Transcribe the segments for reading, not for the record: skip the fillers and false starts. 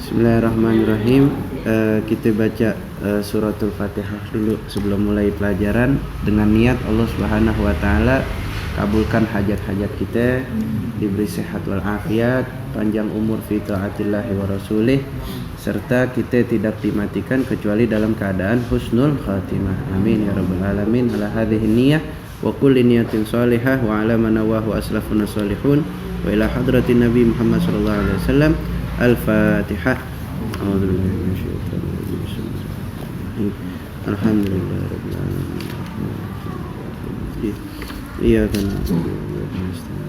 Bismillahirrahmanirrahim. Kita baca suratul Fatihah dulu sebelum mulai pelajaran dengan niat Allah Subhanahu wa taala kabulkan hajat-hajat kita, diberi sehat wal afiat, panjang umur fi taatillah wa rasulih, serta kita tidak dimatikan kecuali dalam keadaan husnul khatimah. Amin ya rabbal alamin. Ala hadhihi niyyah wa kulli niyatin shalihah wa ala man nawahu aslafun salihun wa ila hadratin nabi Muhammad sallallahu alaihi wasallam. Al-Fatihah. A'udzubillahi minasyaitonir rajim. Bismillahirrahmanirrahim. Alhamdulillahirabbil alamin. Iyyaka na'budu wa iyyaka nasta'in.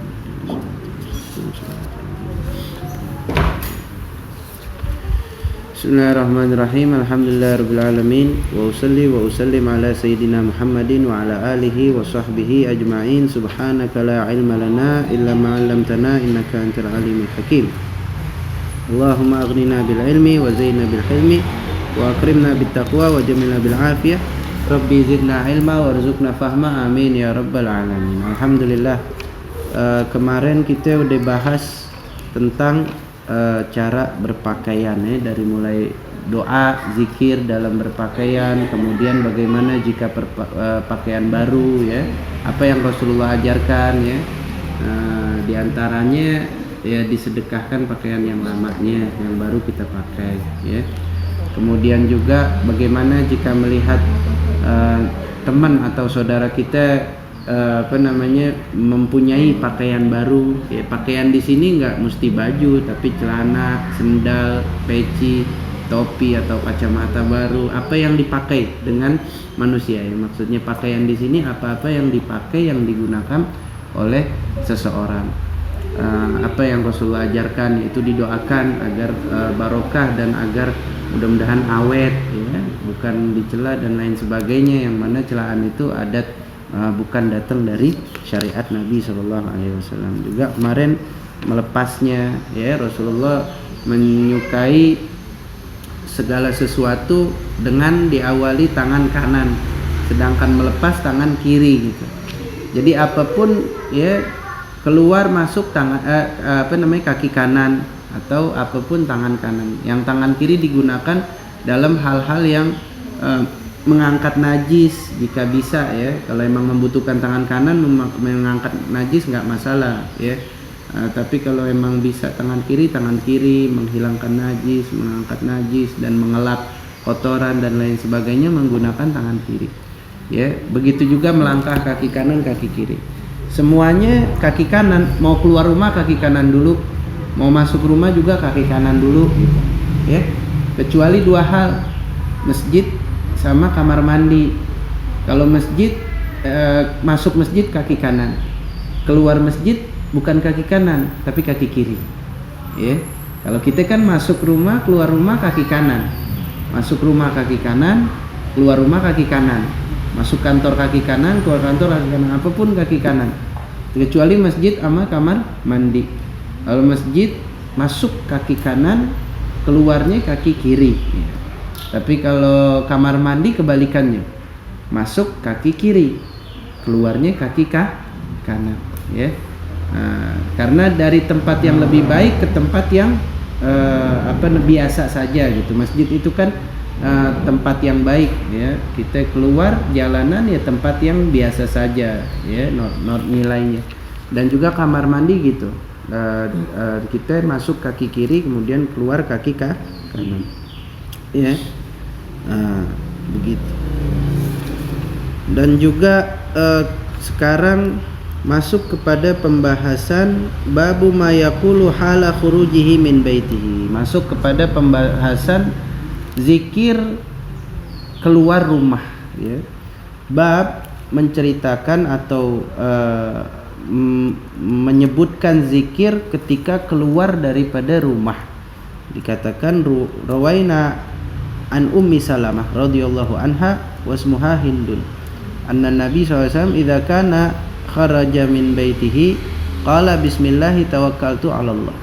Bismillahirrahmanirrahim. Alhamdulillahirabbil alamin wa usalli wa usallim ala sayyidina Muhammadin wa ala alihi wa sahbihi ajma'in. Subhanaka la ilma lana illa ma 'allamtana innaka antal alimul hakim. Allahumma aghnina bil ilmi wa zayyinna bil hilmi wa akrimna bit taqwa wa jamilna bil afiyah. Rabbi zidna ilma warzuqna fahma. Amin ya rabbal alamin. Alhamdulillah. Kemarin kita udah bahas tentang cara berpakaian ya, dari mulai doa, zikir dalam berpakaian, kemudian bagaimana jika pakaian baru ya, apa yang Rasulullah ajarkan ya. Di antaranya ya disedekahkan pakaian yang lamanya, yang baru kita pakai ya. Kemudian juga bagaimana jika melihat teman atau saudara kita mempunyai pakaian baru ya. Pakaian di sini nggak mesti baju, tapi celana, sendal, peci, topi atau kacamata baru, apa yang dipakai dengan manusia ya. Maksudnya pakaian di sini apa-apa yang dipakai, yang digunakan oleh seseorang. Apa yang Rasulullah ajarkan itu didoakan agar barokah dan agar mudah-mudahan awet ya, bukan dicela dan lain sebagainya, yang mana celaan itu adat bukan datang dari syariat Nabi SAW. Juga kemarin melepasnya ya, Rasulullah menyukai segala sesuatu dengan diawali tangan kanan, sedangkan melepas tangan kiri gitu. Jadi apapun ya, keluar masuk tangan kaki kanan atau apapun tangan kanan. Yang tangan kiri digunakan dalam hal-hal yang mengangkat najis jika bisa ya. Kalau emang membutuhkan tangan kanan mengangkat najis nggak masalah ya. Tapi kalau emang bisa tangan kiri menghilangkan najis, mengangkat najis dan mengelap kotoran dan lain sebagainya menggunakan tangan kiri. Ya, begitu juga melangkah kaki kanan, kaki kiri. Semuanya kaki kanan, mau keluar rumah kaki kanan dulu, mau masuk rumah juga kaki kanan dulu gitu. Ya. Kecuali dua hal, masjid sama kamar mandi. Kalau masjid masuk masjid kaki kanan, keluar masjid bukan kaki kanan tapi kaki kiri. Ya. Kalau kita kan masuk rumah, keluar rumah kaki kanan. Masuk rumah kaki kanan, keluar rumah kaki kanan. Masuk kantor kaki kanan, keluar kantor kaki kanan, apapun kaki kanan. Kecuali masjid sama kamar mandi. Kalau masjid masuk kaki kanan, keluarnya kaki kiri. Tapi kalau kamar mandi kebalikannya, masuk kaki kiri, keluarnya kaki kanan. Ya. Karena dari tempat yang lebih baik ke tempat yang biasa saja gitu. Masjid itu kan tempat yang baik ya, kita keluar jalanan ya tempat yang biasa saja ya, not nilainya. Dan juga kamar mandi gitu, kita masuk kaki kiri kemudian keluar kaki kanan ya, begitu. Dan juga sekarang masuk kepada pembahasan babu ma yaqulu hala khurujihi min baitihi, masuk kepada pembahasan zikir keluar rumah ya. Bab menceritakan atau menyebutkan zikir ketika keluar daripada rumah. Dikatakan rawaina an Ummi Salamah radhiyallahu anha wasmuha Hindun anna Nabi SAW idza kana kharaja min baitihi qala bismillah tawakkaltu 'ala Allah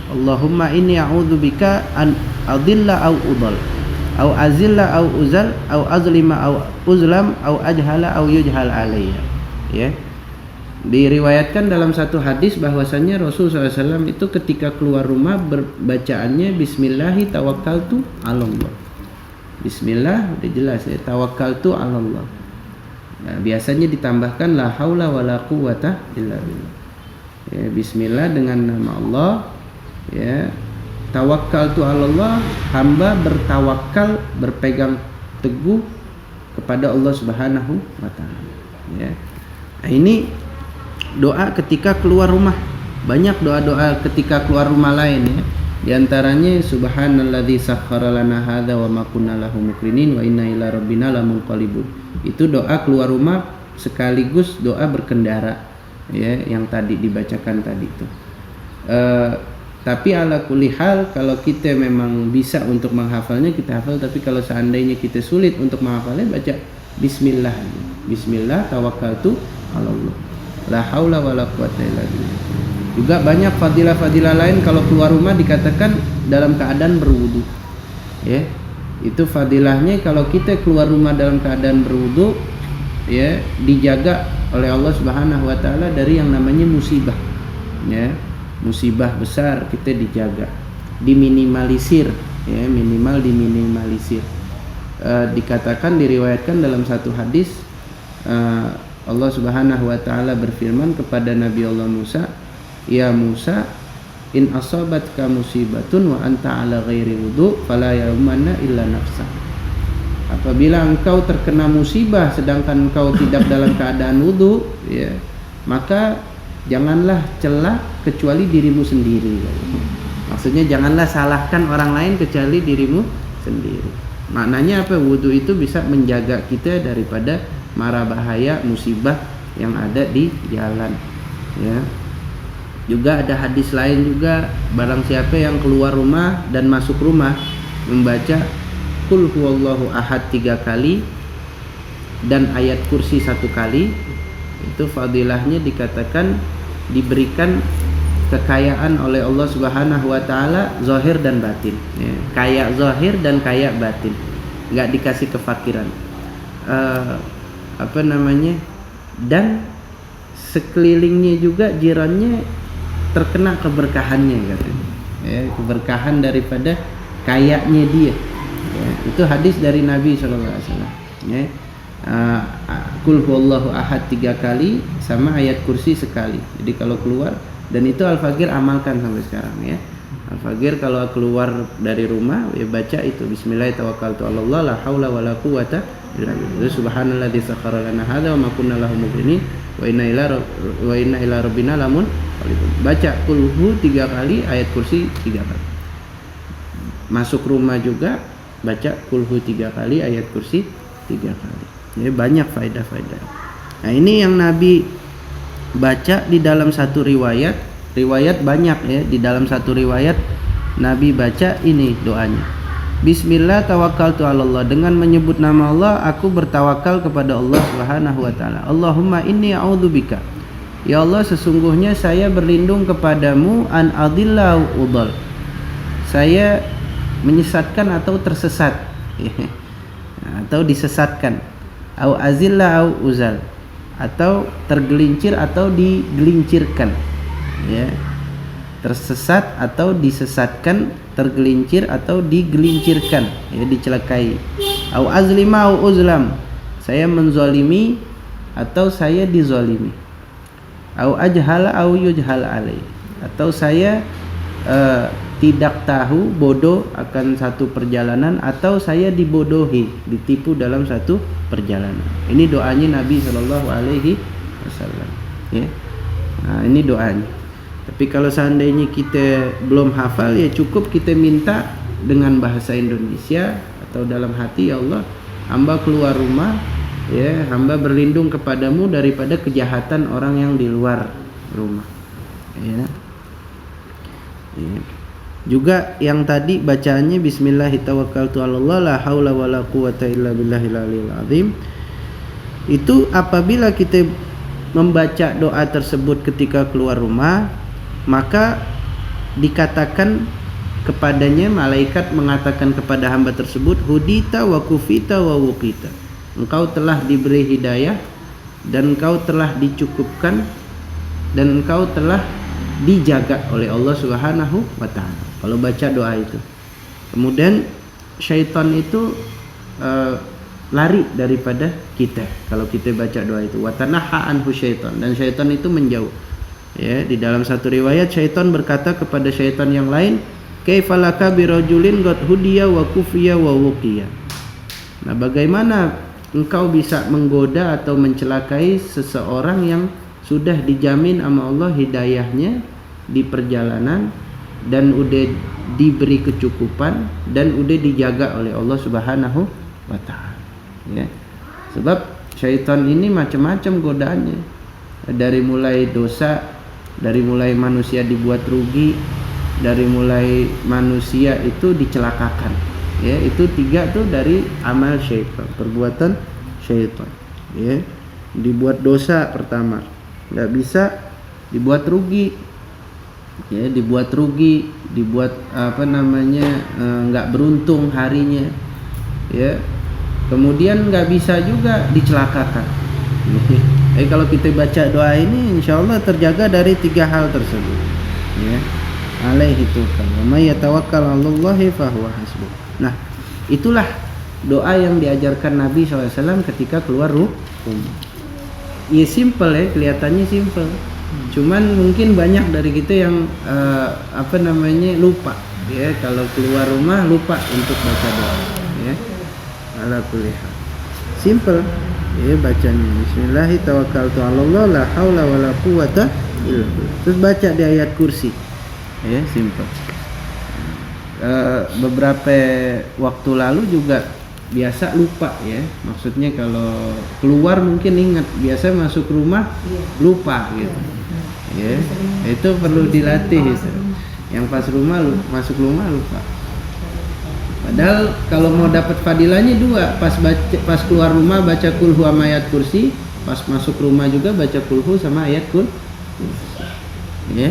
Allahumma inni a'udzubika an adilla au udal au azilla au uzal au azlima au uzlam au ajhala au yujhal alayya ya. Diriwayatkan dalam satu hadis bahwasannya Rasulullah SAW itu ketika keluar rumah bacaannya Bismillahi tawakkaltu 'alallah. Bismillah udah jelas ya, tawakkaltu 'alallah. Nah, biasanya ditambahkan la haula wala quwata illa billah. Ya, Bismillah dengan nama Allah. Ya, tawakkaltu 'alallah, hamba bertawakal, berpegang teguh kepada Allah Subhanahu wa taala. Ya. Nah, ini doa ketika keluar rumah. Banyak doa-doa ketika keluar rumah lain ya. Di antaranya subhanalladzi sakhkhara lana hadza wa ma kunna lahu muqrinin wa inna ila rabbina lamunqalibun. Itu doa keluar rumah sekaligus doa berkendara ya, yang tadi dibacakan tadi itu. Tapi ala kulli hal, kalau kita memang bisa untuk menghafalnya kita hafal, tapi kalau seandainya kita sulit untuk menghafalnya baca bismillah. Bismillah tawakkaltu 'alallah. La haula wala quwata illa billah. Juga banyak fadilah-fadilah lain kalau keluar rumah dikatakan dalam keadaan berwudu. Ya. Itu fadilahnya kalau kita keluar rumah dalam keadaan berwudu ya, dijaga oleh Allah Subhanahu wa taala dari yang namanya musibah. Ya. Musibah besar kita dijaga, diminimalisir ya, minimal diminimalisir. Dikatakan, diriwayatkan dalam satu hadis Allah Subhanahu wa taala berfirman kepada Nabi Allah Musa, "Ya Musa, in asabatka musibatun wa anta ala ghairi wudu fala yalumanna illa nafsak." Apabila engkau terkena musibah sedangkan engkau tidak dalam keadaan wudu, ya, maka janganlah celah kecuali dirimu sendiri. Maksudnya janganlah salahkan orang lain kecuali dirimu sendiri. Maknanya apa? Wudu itu bisa menjaga kita daripada mara bahaya musibah yang ada di jalan ya. Juga ada hadis lain juga, barang siapa yang keluar rumah dan masuk rumah membaca qul huwallahu ahad 3 kali dan ayat kursi 1 kali, itu fadilahnya dikatakan diberikan kekayaan oleh Allah Subhanahu wa taala zahir dan batin ya. Kaya zahir dan kaya batin, enggak dikasih kefakiran. Dan sekelilingnya juga jirannya terkena keberkahannya katanya ya, keberkahan daripada kayanya dia ya. Itu hadis dari Nabi SAW ya. Qul huwallahu ahad 3 kali sama ayat kursi sekali. Jadi kalau keluar, dan itu Al-Fagir amalkan sampai sekarang ya. Al-Fagir kalau keluar dari rumah ya baca itu bismillah tawakkaltu 'alallah la haula wala quwata illa billah. Subhanalladzi sakhkhara lana hadza wa ma kunna lahu muqrinin wa inna ila rabbina lamun qalibun. Baca qul hu 3 kali, ayat kursi 3 kali. Masuk rumah juga baca qul hu 3 kali, ayat kursi 3 kali. Ya, banyak faedah-faedah. Nah, ini yang Nabi baca di dalam satu riwayat banyak ya. Di dalam satu riwayat Nabi baca ini doanya. Bismillah tawakkaltu 'alallah, dengan menyebut nama Allah aku bertawakal kepada Allah Subhanahu wa taala. Allahumma inni a'udzubika, ya Allah sesungguhnya saya berlindung kepadamu an adilla udal, saya menyesatkan atau tersesat atau disesatkan, au azilla au uzal, atau tergelincir atau digelincirkan ya. Tersesat atau disesatkan, tergelincir atau digelincirkan ya, dicelakai. Au azlima au uzlam, saya menzalimi atau saya dizalimi. Au ajhala au yujhal alai, atau saya tidak tahu, bodoh akan satu perjalanan, atau saya dibodohi, ditipu dalam satu perjalanan. Ini doanya Nabi Shallallahu Alaihi Wasallam ya. Nah, ini doanya. Tapi kalau seandainya kita belum hafal ya cukup kita minta dengan bahasa Indonesia atau dalam hati, ya Allah, hamba keluar rumah ya, hamba berlindung kepadamu daripada kejahatan orang yang di luar rumah ya. Ya. Juga yang tadi bacaannya bismillahirrahmanirrahim la haula wala quwata illa billahil aliyil azim. Itu apabila kita membaca doa tersebut ketika keluar rumah, maka dikatakan kepadanya, malaikat mengatakan kepada hamba tersebut, hudita wa kufita wa wuqita, engkau telah diberi hidayah dan engkau telah dicukupkan dan engkau telah dijaga oleh Allah Subhanahu wa taala. Kalau baca doa itu. Kemudian syaitan itu lari daripada kita kalau kita baca doa itu. Wa tanaha anhu syaitan, dan syaitan itu menjauh. Ya, di dalam satu riwayat syaitan berkata kepada syaitan yang lain, kaifalaka birajulin qad hudiya wa kufiya wa wuqiya. Nah, bagaimana engkau bisa menggoda atau mencelakai seseorang yang sudah dijamin sama Allah hidayahnya di perjalanan dan udah diberi kecukupan dan udah dijaga oleh Allah Subhanahu wa taala. Ya. Sebab syaitan ini macam-macam godaannya. Dari mulai dosa, dari mulai manusia dibuat rugi, dari mulai manusia itu dicelakakan. Ya, itu 3 tuh dari amal syaitan, perbuatan syaitan. Ya. Dibuat dosa pertama, nggak bisa, dibuat rugi. Ya, dibuat rugi, dibuat nggak beruntung harinya. Ya. Kemudian nggak bisa juga dicelakakan. Kalau kita baca doa ini, insya Allah terjaga dari 3 hal tersebut. Ya, alaihi tuwakal, wa may yatawakkal 'alallahi fahuwa hasbuh. Nah, itulah doa yang diajarkan Nabi SAW ketika keluar rumah. Ya simple ya, kelihatannya simple. Cuman mungkin banyak dari kita yang lupa. Ya, kalau keluar rumah lupa untuk baca doa. Ya, ala kulli hal. Simple. Ya, bacanya bismillahi tawakkaltu 'alallah la haula wala quwata illa billah. Terus baca di ayat kursi. Ya, simple. Beberapa waktu lalu juga biasa lupa ya. Maksudnya kalau keluar mungkin ingat, biasa masuk rumah lupa gitu. Ya, itu perlu dilatih itu. Yang pas masuk rumah lupa. Padahal kalau mau dapat fadilahnya 2, pas keluar rumah baca kulhu sama ayat kursi, pas masuk rumah juga baca kulhu sama ayat kursi. Ya,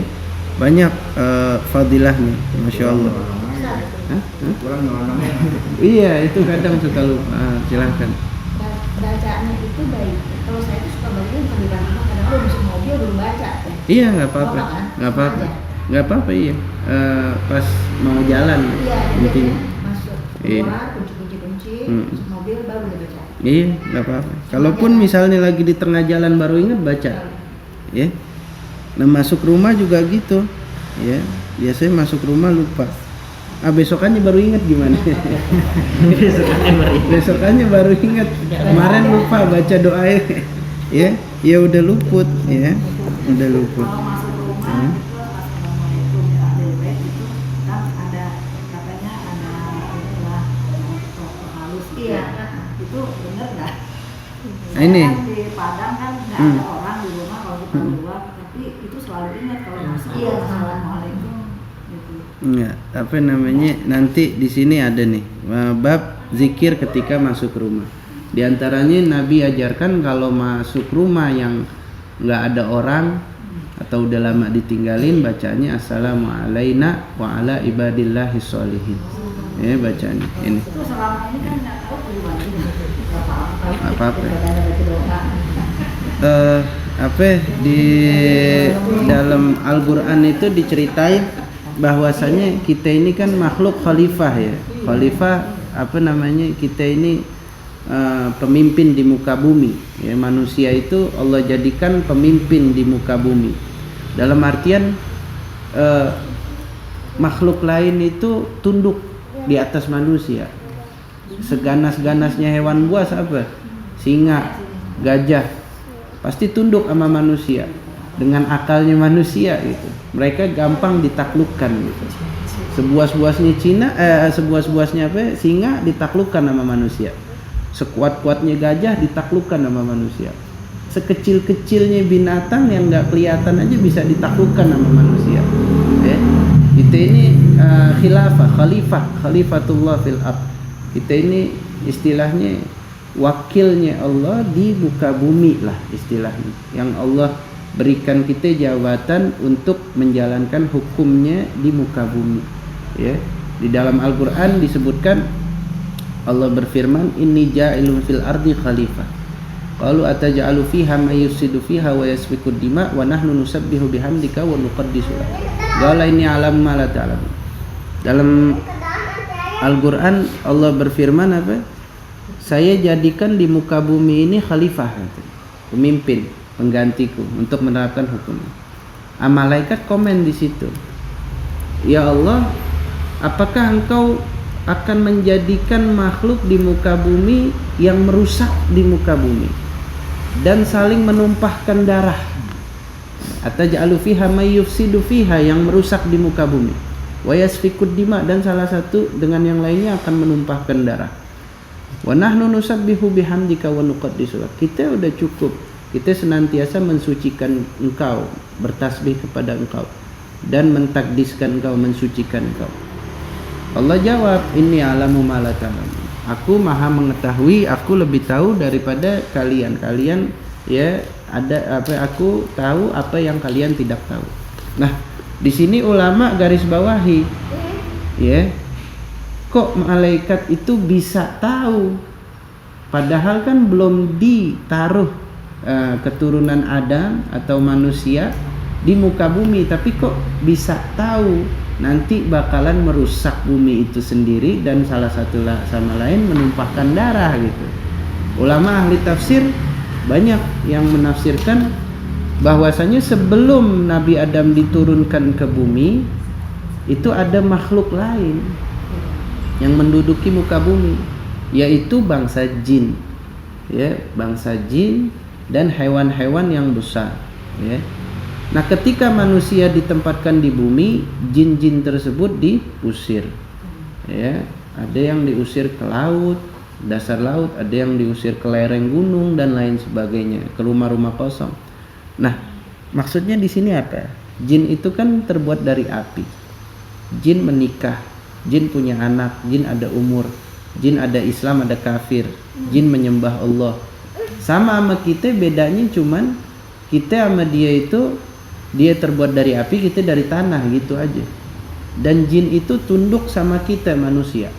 banyak fadilahnya, masya Allah. Iya, itu kadang suka lupa. Silahkan. Bacaannya itu baik. Kalau saya itu suka baca sambil kadang udah masuk mobil belum baca. Iya, nggak apa-apa, nggak apa-apa, nggak apa-apa. Iya, pas mau jalan, mungkin. Keluar, kunci, masuk mobil baru udah baca. Iya, nggak apa-apa. Kalaupun misalnya lagi di tengah jalan baru ingat baca, ya. Nah, masuk rumah juga gitu, ya. Biasanya masuk rumah lupa. Besokannya baru ingat gimana? Besokannya baru ingat. Kemarin lupa baca doa, ya. Ya udah luput, ya. Udah luput. Nah, ini di Padang kan nggak ada orang di rumah kalau kita keluar, tapi itu selalu ingat kalau masuk. Assalamualaikum gitu. Nanti di sini ada nih bab zikir ketika masuk rumah. Di antaranya Nabi ajarkan kalau masuk rumah yang nggak ada orang atau udah lama ditinggalin, bacanya assalamualaikum wa ala ibadillahi sholihin. Ya, bacanya ini. Itu selama ini kan nggak tahu apa-apa. Di dalam Al-Quran itu diceritain bahwasanya kita ini kan makhluk khalifah ya. Khalifah kita ini pemimpin di muka bumi ya. Manusia itu Allah jadikan pemimpin di muka bumi. Dalam artian makhluk lain itu tunduk di atas manusia. Seganas-ganasnya hewan buas apa? Singa, gajah, pasti tunduk sama manusia dengan akalnya manusia gitu. Mereka gampang ditaklukkan gitu. Sebuas-buasnya singa ditaklukkan sama manusia. Sekuat-kuatnya gajah ditaklukkan sama manusia. Sekecil-kecilnya binatang yang nggak kelihatan aja bisa ditaklukkan sama manusia. Kita ini khalifatullah fil ardh. Kita ini istilahnya wakilnya Allah di muka bumi lah istilahnya. Yang Allah berikan kita jabatan untuk menjalankan hukumnya di muka bumi. Ya, di dalam Al-Quran disebutkan Allah berfirman, inni ja'ilun fil ardi khalifah. Qalu ataj'alu fiha may yufsidu fiha wa yasfiku dima wa nahnu nusabbihu bihamdika wa nuqaddisu lak. Qala inni a'lamu ma la ta'lamun. Dalam Al-Qur'an Allah berfirman apa? Saya jadikan di muka bumi ini khalifah, pemimpin, penggantiku untuk menerapkan hukum. Malaikat komen di situ. Ya Allah, apakah engkau akan menjadikan makhluk di muka bumi yang merusak di muka bumi dan saling menumpahkan darah? Ataj'alu fiha may yufsidu fiha, yang merusak di muka bumi, wa yasfikud dima, dan salah satu dengan yang lainnya akan menumpahkan darah. Wa nahnu nusabbihu bihamdika wa nuqaddisu lak. Kita udah cukup, kita senantiasa mensucikan engkau, bertasbih kepada engkau dan mentakdiskan engkau, mensucikan engkau. Allah jawab, inni a'lamu ma la ta'lamun. Aku maha mengetahui, aku lebih tahu daripada kalian. Kalian ya ada apa, aku tahu apa yang kalian tidak tahu. Nah, di sini ulama garis bawahi, ya, kok malaikat itu bisa tahu? Padahal kan belum ditaruh keturunan Adam atau manusia di muka bumi, tapi kok bisa tahu nanti bakalan merusak bumi itu sendiri dan salah satu sama lain menumpahkan darah gitu. Ulama ahli tafsir banyak yang menafsirkan bahwasanya sebelum Nabi Adam diturunkan ke bumi itu ada makhluk lain yang menduduki muka bumi, yaitu bangsa jin, ya, bangsa jin dan hewan-hewan yang besar, ya. Nah, ketika manusia ditempatkan di bumi, jin-jin tersebut diusir, ya. Ada yang diusir ke laut, dasar laut, ada yang diusir ke lereng gunung dan lain sebagainya, ke rumah-rumah kosong. Nah, maksudnya di sini apa? Jin itu kan terbuat dari api. Jin menikah, jin punya anak, jin ada umur, jin ada Islam, ada kafir, jin menyembah Allah. Sama kita, bedanya cuman kita sama dia itu, dia terbuat dari api, kita dari tanah, gitu aja. Dan jin itu tunduk sama kita manusia.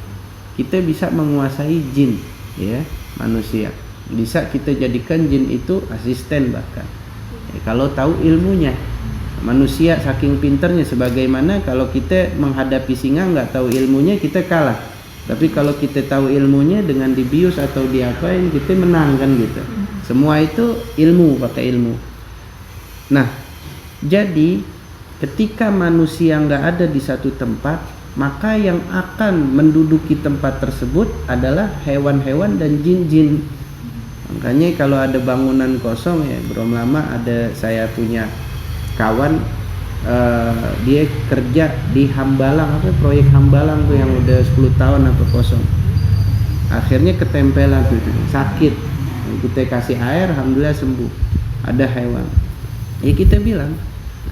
Kita bisa menguasai jin, ya, manusia. Bisa kita jadikan jin itu asisten bahkan. Ya, kalau tahu ilmunya. Manusia saking pinternya, sebagaimana kalau kita menghadapi singa nggak tahu ilmunya, kita kalah. Tapi kalau kita tahu ilmunya, dengan dibius atau diapain, kita menang kan gitu. Semua itu ilmu, pakai ilmu. Nah, jadi ketika manusia nggak ada di satu tempat, maka yang akan menduduki tempat tersebut adalah hewan-hewan dan jin-jin. Makanya kalau ada bangunan kosong, ya belum lama ada, saya punya kawan, dia kerja di Hambalang, apa proyek Hambalang tuh yang udah 10 tahun apa kosong. Akhirnya ketempelan tuh, sakit. Kita kasih air, alhamdulillah sembuh. Ada hewan. Ya kita bilang,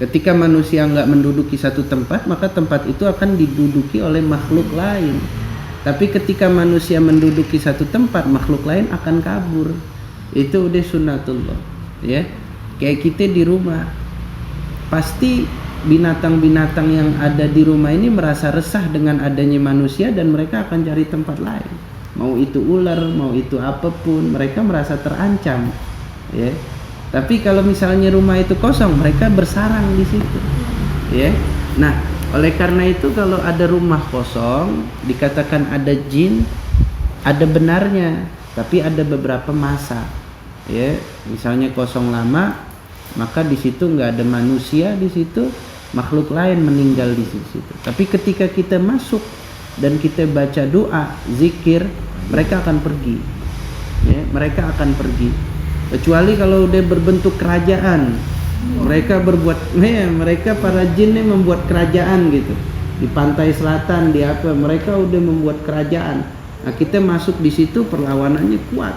ketika manusia nggak menduduki satu tempat, maka tempat itu akan diduduki oleh makhluk lain. Tapi ketika manusia menduduki satu tempat, makhluk lain akan kabur. Itu udah sunnatullah, ya. Kayak kita di rumah, pasti binatang-binatang yang ada di rumah ini merasa resah dengan adanya manusia dan mereka akan cari tempat lain. Mau itu ular, mau itu apapun, mereka merasa terancam, ya. Tapi kalau misalnya rumah itu kosong, mereka bersarang di situ, ya. Nah, oleh karena itu kalau ada rumah kosong, dikatakan ada jin, ada benarnya, tapi ada beberapa masa, ya. Misalnya kosong lama, maka di situ nggak ada manusia di situ, makhluk lain meninggal di situ. Tapi ketika kita masuk dan kita baca doa, zikir, mereka akan pergi, ya. Mereka akan pergi. Kecuali kalau udah berbentuk kerajaan, mereka berbuat, mereka para jin ini membuat kerajaan gitu di pantai selatan, di apa, mereka udah membuat kerajaan. Nah, kita masuk di situ, perlawanannya kuat.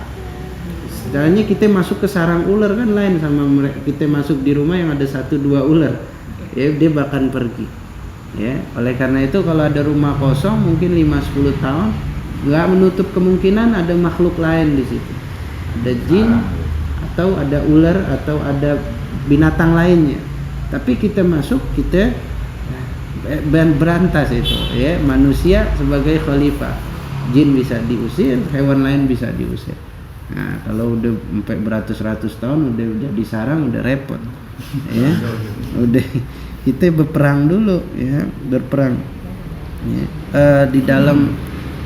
Sebenarnya kita masuk ke sarang ular kan lain sama mereka. Kita masuk di rumah yang ada 1-2 ular, ya dia bahkan pergi, ya. Oleh karena itu kalau ada rumah kosong mungkin 5-10 tahun, nggak menutup kemungkinan ada makhluk lain di situ, ada jin atau ada ular atau ada binatang lainnya. Tapi kita masuk, kita berantas itu, ya. Manusia sebagai khalifah, jin bisa diusir, hewan lain bisa diusir. Nah, kalau udah sampai beratus-ratus tahun udah jadi sarang udah repot. Ya. Udah kita berperang dulu ya, berperang. Ya. Di dalam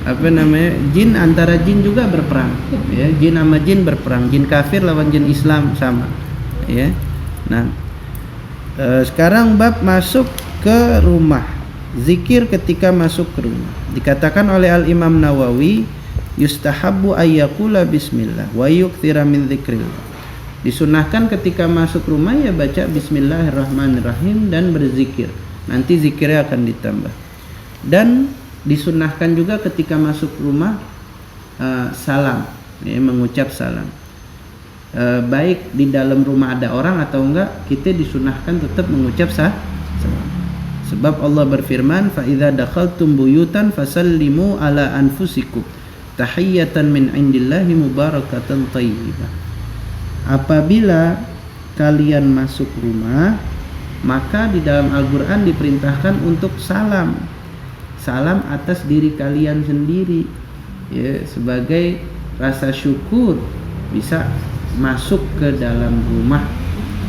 apa namanya? Jin antara jin juga berperang. Ya, jin sama jin berperang. Jin kafir lawan jin Islam sama. Ya. Nah, sekarang bab masuk ke rumah. Zikir ketika masuk ke rumah. Dikatakan oleh Al-Imam Nawawi, yustahabbu ayyakula bismillah wa yukthira min dzikrillah. Disunahkan ketika masuk rumah ya baca bismillahirrahmanirrahim dan berzikir. Nanti zikirnya akan ditambah. Dan disunahkan juga ketika masuk rumah salam, ya, mengucap salam. Baik di dalam rumah ada orang atau enggak, kita disunahkan tetap mengucap salam. Sebab Allah berfirman, fa idza dakhaltum buyutan fasallimu ala anfusikum tahiyyatan min indillahi mubarakatan thayyibah. Apabila kalian masuk rumah, maka di dalam Al-Qur'an diperintahkan untuk salam. Salam atas diri kalian sendiri, ya, sebagai rasa syukur bisa masuk ke dalam rumah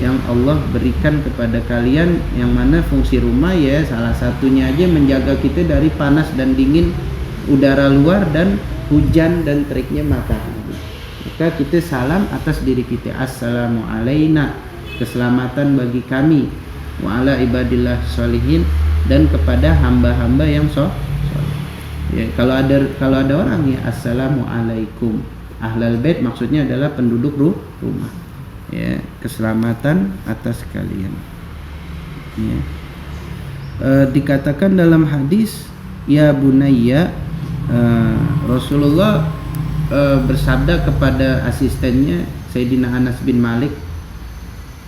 yang Allah berikan kepada kalian, yang mana fungsi rumah ya salah satunya aja menjaga kita dari panas dan dingin udara luar dan hujan dan teriknya matahari. Maka kita salam atas diri kita, assalamu alaina, keselamatan bagi kami, wa ala ibadillah sholihin, dan kepada hamba-hamba yang soleh. Ya, kalau ada orang ya assalamu alaikum, ahlal bait maksudnya adalah penduduk rumah. Ya, keselamatan atas kalian. Ya. Dikatakan dalam hadis, ya bunayya, Rasulullah bersabda kepada asistennya Sayyidina Anas bin Malik,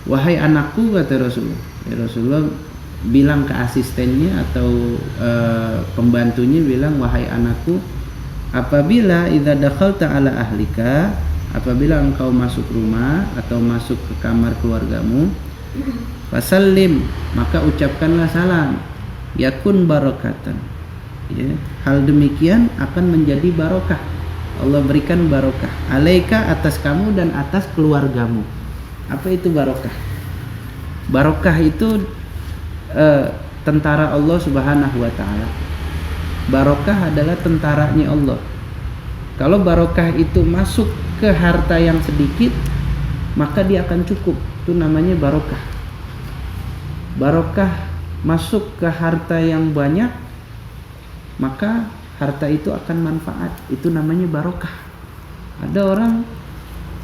wahai anakku, kata Rasulullah. Ya, Rasulullah bilang ke asistennya atau pembantunya bilang, wahai anakku, apabila idza dakhalta ala ahlika, apabila engkau masuk rumah atau masuk ke kamar keluargamu, fasallim, maka ucapkanlah salam, yakun barakatan. Ya, hal demikian akan menjadi barokah. Allah berikan barokah alaika, atas kamu dan atas keluargamu. Apa itu barokah? Barokah itu tentara Allah Subhanahu wa taala. Barokah adalah tentaranya Allah. Kalau barokah itu masuk ke harta yang sedikit, maka dia akan cukup. Itu namanya barokah. Barokah masuk ke harta yang banyak, maka harta itu akan manfaat. Itu namanya barokah. Ada orang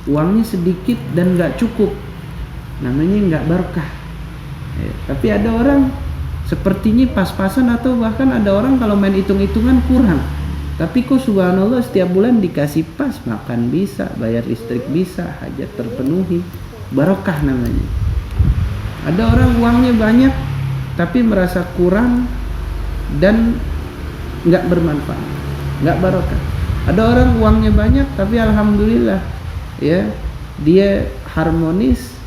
uangnya sedikit dan gak cukup, namanya gak barokah. Tapi ada orang sepertinya pas-pasan, atau bahkan ada orang kalau main hitung-hitungan kurang, tapi kok subhanallah setiap bulan dikasih pas, makan bisa, bayar listrik bisa, hajat terpenuhi. Barokah namanya. Ada orang uangnya banyak tapi merasa kurang dan nggak bermanfaat, nggak barokah. Ada orang uangnya banyak tapi alhamdulillah ya, dia harmonis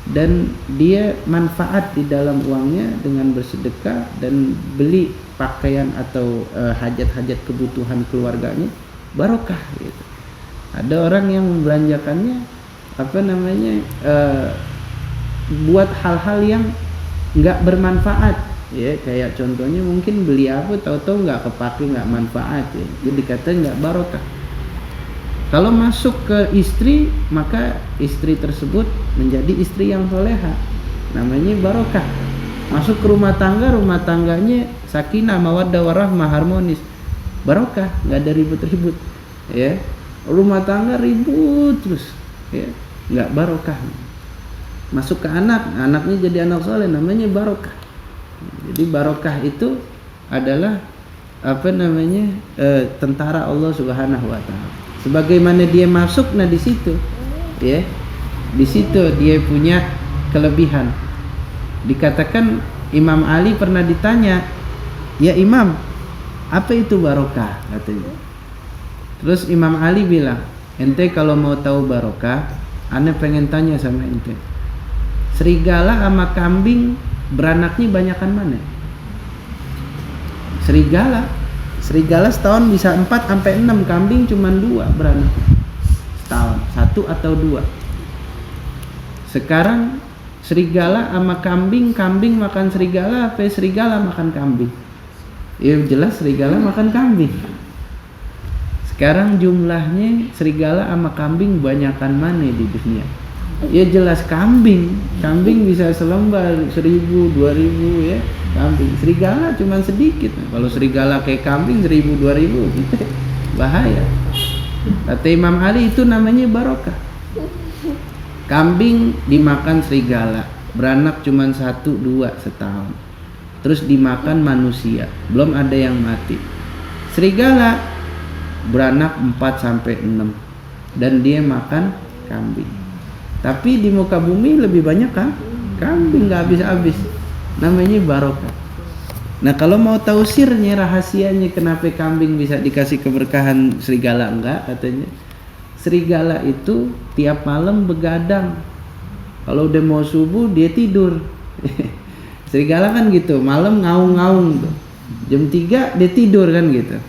dan dia manfaat di dalam uangnya dengan bersedekah dan beli pakaian atau hajat-hajat kebutuhan keluarganya, barokah gitu. Ada orang yang membelanjakannya buat hal-hal yang nggak bermanfaat, ya, kayak contohnya mungkin beli apa tahu-tahu nggak kepake, nggak manfaat, ya, jadi kata nggak barokah. Kalau masuk ke istri, maka istri tersebut menjadi istri yang soleha, namanya barokah. Masuk ke rumah tangganya sakinah, mawaddah, warahmah, harmonis, barokah, nggak ada ribut-ribut, ya. Rumah tangga ribut terus, ya, nggak barokah. Masuk ke anaknya jadi anak soleh, namanya barokah. Jadi barokah itu adalah tentara Allah Subhanahu wa taala. Sebagaimana dia masuk, nah di situ, ya, di situ dia punya kelebihan. Dikatakan Imam Ali pernah ditanya, ya Imam, apa itu barokah, katanya. Terus Imam Ali bilang, ente kalau mau tahu barokah, ane pengen tanya sama ente, serigala sama kambing beranaknya banyakan mana? Serigala setahun bisa 4 sampai 6, kambing cuma 2 beranak setahun. satu atau dua. Sekarang serigala sama kambing, kambing makan serigala, apa serigala makan kambing? Ya jelas serigala makan kambing. Sekarang jumlahnya serigala sama kambing banyakan mana di dunia? Ya jelas kambing. Kambing bisa selembar 1.000, 2.000 ya. Kambing. Serigala cuma sedikit. Kalau serigala kayak kambing 1.000, 2.000 gitu, bahaya. Kata Imam Ali itu namanya barokah. Kambing dimakan serigala, beranak cuma 1, 2 setahun. Terus dimakan manusia, belum ada yang mati. Serigala beranak 4 sampai 6 dan dia makan kambing. Tapi di muka bumi lebih banyak kan kambing, nggak habis-habis. Namanya barokah. Nah, kalau mau tahu sirnya, rahasianya kenapa kambing bisa dikasih keberkahan, serigala enggak katanya. Serigala itu tiap malam begadang. Kalau udah mau subuh dia tidur. Serigala kan gitu, malam ngaung-ngaung tuh. Jam 3 dia tidur kan gitu.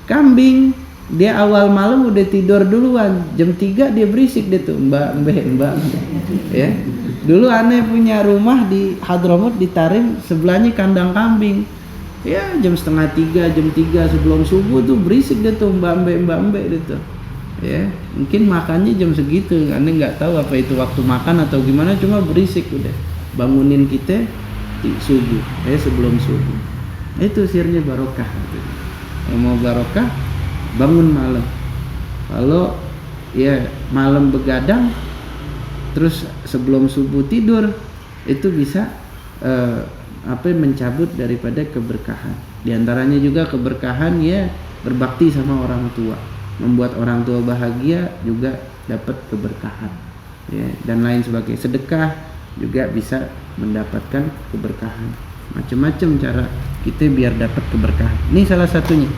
Kambing dia awal malam udah tidur duluan. Jam 3 dia berisik dia tuh, mbak. Ya. Dulu aneh punya rumah di Hadramut di Tarim, sebelahnya kandang kambing. Ya jam setengah 3, jam 3 sebelum subuh tuh berisik dia tuh, mbak dia tuh. Ya, mungkin makannya jam segitu, aneh nggak tahu apa itu waktu makan atau gimana, cuma berisik udah. Bangunin kita di subuh, sebelum subuh. Itu sirnya barokah. Kalau mau barokah, bangun malam. Kalau ya malam begadang, terus sebelum subuh tidur, itu bisa mencabut daripada keberkahan. Di antaranya juga keberkahan ya berbakti sama orang tua, membuat orang tua bahagia juga dapat keberkahan. Ya, dan lain sebagainya. Sedekah juga bisa mendapatkan keberkahan. Macam-macam cara kita biar dapat keberkahan. Ini salah satunya.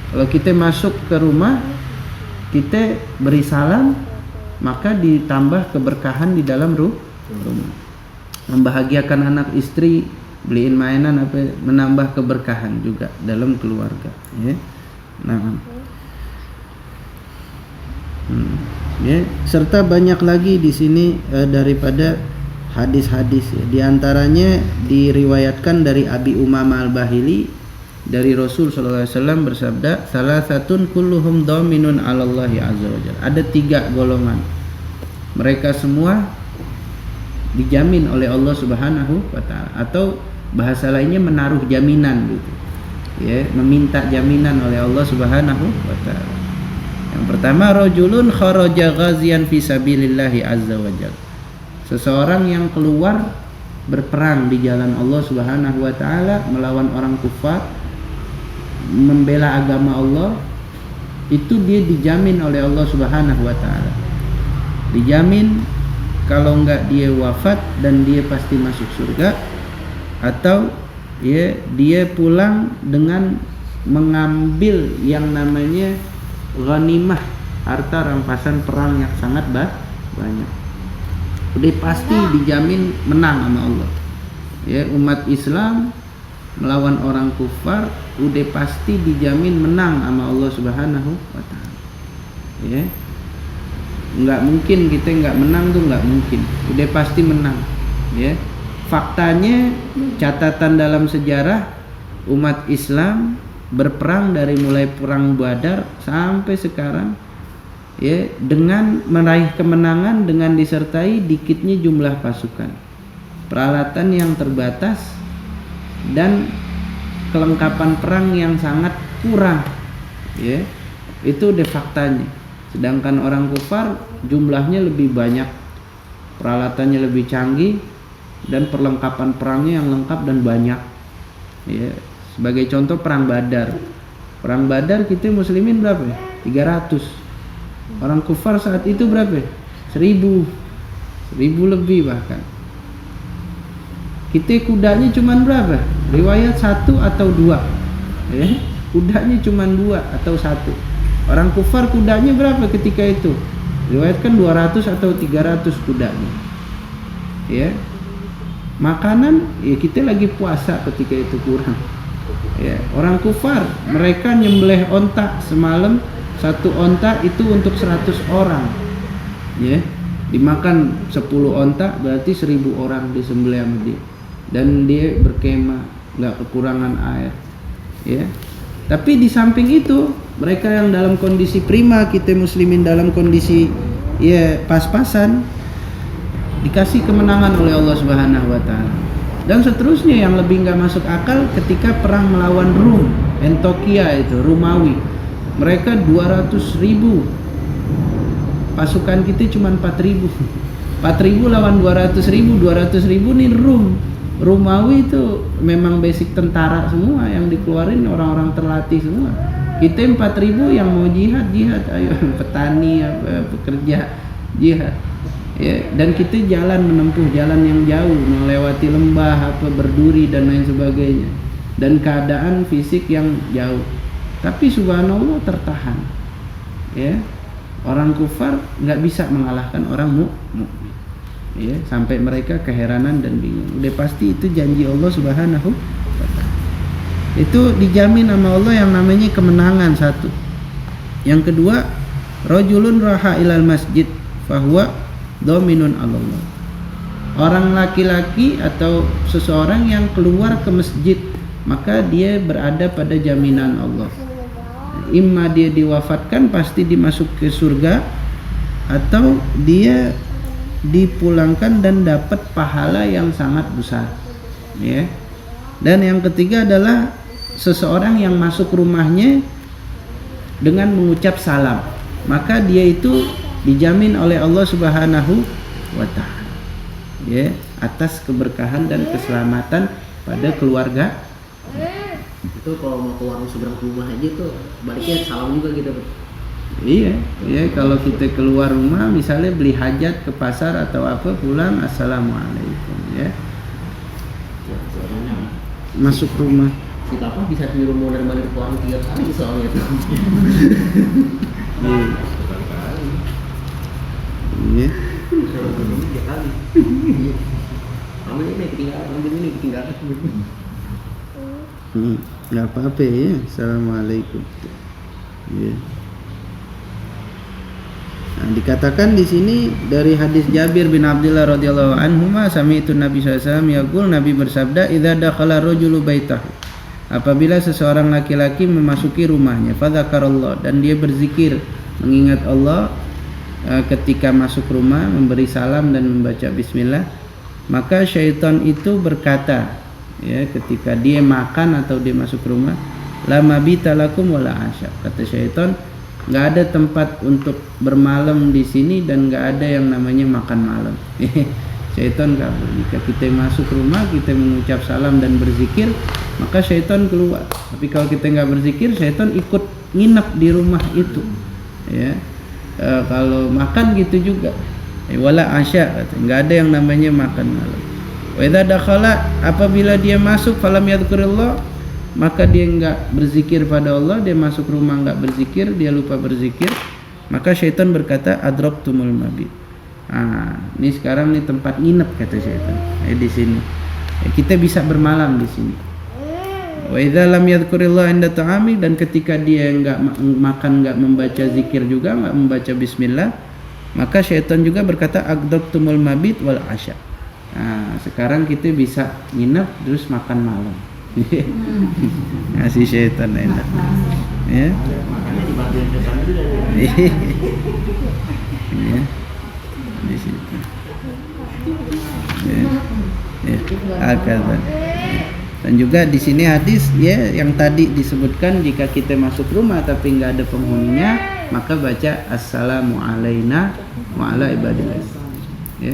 Kalau kita masuk ke rumah, kita beri salam, maka ditambah keberkahan di dalam rumah. Membahagiakan anak istri, beliin mainan menambah keberkahan juga dalam keluarga. Ya. Nah, ya, serta banyak lagi di sini daripada hadis-hadis ya. Di antaranya diriwayatkan dari Abi Umamah Al-Bahili dari Rasul sallallahu alaihi wasallam bersabda, salasatun kulluhum dhaminun 'ala Allahi azza wajalla. Ada 3 golongan. Mereka semua dijamin oleh Allah Subhanahu wa taala, atau bahasa lainnya menaruh jaminan gitu. Ya, meminta jaminan oleh Allah Subhanahu wa taala. Yang pertama, rajulun kharaja ghaziyan fi sabilillahi azza wajalla. Seseorang yang keluar berperang di jalan Allah Subhanahu wa taala melawan orang kufar, membela agama Allah, itu dia dijamin oleh Allah Subhanahu wa taala. Dijamin kalau enggak dia wafat dan dia pasti masuk surga, atau ya dia pulang dengan mengambil yang namanya ghanimah, harta rampasan perang yang sangat banyak. Udah pasti dijamin menang sama Allah. Ya, umat Islam melawan orang kufar udah pasti dijamin menang sama Allah Subhanahu wa taala. Ya. Enggak mungkin kita enggak menang tuh, enggak mungkin. Udah pasti menang. Ya. Faktanya, catatan dalam sejarah umat Islam berperang dari mulai perang Badar sampai sekarang ya, dengan meraih kemenangan dengan disertai dikitnya jumlah pasukan, peralatan yang terbatas, dan kelengkapan perang yang sangat kurang ya. Itu de faktanya. Sedangkan orang kufar jumlahnya lebih banyak, peralatannya lebih canggih, dan perlengkapan perangnya yang lengkap dan banyak ya. Sebagai contoh perang Badar. Perang Badar kita muslimin berapa ya? 300. Orang kufar saat itu berapa? 1000 lebih bahkan. Kita kudanya cuman berapa? Riwayat 1 atau 2 ya? Kudanya cuman 2 atau 1. Orang kufar kudanya berapa ketika itu? Riwayatkan 200 atau 300 kudanya ya. Makanan ya, kita lagi puasa ketika itu kurang ya. Orang kufar mereka nyembelih onta semalam, 1 onta itu untuk 100 orang Ya, dimakan 10 onta berarti 1000 orang disembelih sama dia. Dan dia berkemah, nggak kekurangan air. Ya. Tapi di samping itu, mereka yang dalam kondisi prima, kita muslimin dalam kondisi ya pas-pasan, dikasih kemenangan oleh Allah Subhanahu wa taala. Dan seterusnya yang lebih nggak masuk akal ketika perang melawan Rum, Antokia itu, Romawi. Mereka 200.000. Pasukan kita cuma 4.000. 4.000 lawan 200.000. 200.000 nih Romawi itu memang basic tentara semua, yang dikeluarin orang-orang terlatih semua. Kita 4.000 yang mau jihad, ayo petani, pekerja, jihad. Ya, dan kita menempuh jalan yang jauh, melewati lembah, berduri dan lain sebagainya, dan keadaan fisik yang jauh. Tapi subhanallah tertahan. Ya, orang kufar nggak bisa mengalahkan orang mukmin. Ya, sampai mereka keheranan dan bingung. Udah pasti itu janji Allah Subhanahu wa taala. Itu dijamin sama Allah yang namanya kemenangan, satu. Yang kedua, rajulun raha ilal masjid fahuwa dominun Allah. Orang laki-laki atau seseorang yang keluar ke masjid, maka dia berada pada jaminan Allah. Imma dia diwafatkan pasti dimasuk ke surga, atau dia dipulangkan dan dapat pahala yang sangat besar. Ya. Dan yang ketiga adalah seseorang yang masuk rumahnya dengan mengucap salam, maka dia itu dijamin oleh Allah Subhanahu wa taala, ya, atas keberkahan dan keselamatan pada keluarga. Itu kalau mau keluar seberang rumah aja tuh baliknya salam juga gitu. Iya, ya, kalau kita keluar rumah misalnya beli hajat ke pasar atau apa, pulang assalamualaikum, ya. Masuk rumah. Si Bapak bisa tidur mau dari balik keluar 3 kali soalnya tuh. Iya. Iya. Ambil ini ketinggalan. Nggak apa-apa ya. Assalamualaikum. Ya. Nah, dikatakan di sini dari hadis Jabir bin Abdullah radhiyallahu anhu, sami'tu Nabi sallallahu alaihi wasallam yaqul, Nabi bersabda, idza dakhala rajulu baitahu, apabila seseorang laki-laki memasuki rumahnya, fadzakarallah, dan dia berzikir mengingat Allah ketika masuk rumah, memberi salam dan membaca bismillah, maka syaitan itu berkata, ya, ketika dia makan atau dia masuk rumah, la mabita lakum wala asya, kata syaitan, nggak ada tempat untuk bermalam di sini dan nggak ada yang namanya makan malam. Syaitan kabur. Jika kita masuk rumah, kita mengucap salam dan berzikir, maka syaitan keluar. Tapi kalau kita nggak berzikir, syaitan ikut nginep di rumah itu. Ya, kalau makan gitu juga. Wala asya, nggak ada yang namanya makan malam. Wa idza dakhala, apabila dia masuk falam yadhkurillah, maka dia enggak berzikir pada Allah, dia masuk rumah enggak berzikir, dia lupa berzikir, maka syaitan berkata adraktumul mabit. Ini sekarang nih tempat nginep, kata syaitan. Di sini. Kita bisa bermalam di sini. Wa idza lam yadhkurillah inda ta'ami, dan ketika dia enggak makan, enggak membaca zikir juga, enggak membaca bismillah, maka syaitan juga berkata adraktumul mabit wal asya. Sekarang kita bisa nginep terus makan malam. Ngasih syaitan enak, ya. Makanya di bagian setan itu Ya, di situ. Ya, akadzan. Dan juga di sini hadis, ya, yang tadi disebutkan, jika kita masuk rumah tapi nggak ada penghuninya, maka baca assalamu alaina wa ala ibadillah. Ya,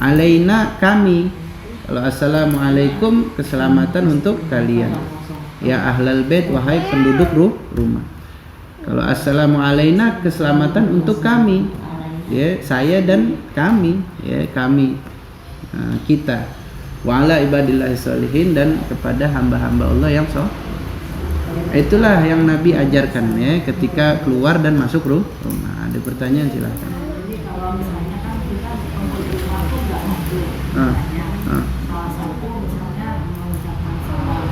alaina kami. Kalau assalamualaikum, keselamatan untuk kalian, ya ahlal bait, wahai penduduk rumah. Kalau assalamu alaina, keselamatan untuk kami, ya, saya dan kami, ya, kami, kita, wa ala ibadillahi sholihin, dan kepada hamba-hamba Allah yang soleh. Itulah yang Nabi ajarkan, ya, ketika keluar dan masuk rumah. Ada pertanyaan, silahkan. Jadi kalau misalnya kan kita untuk sesuatu nggak mampu. Salah satu misalnya mengucapkan salam,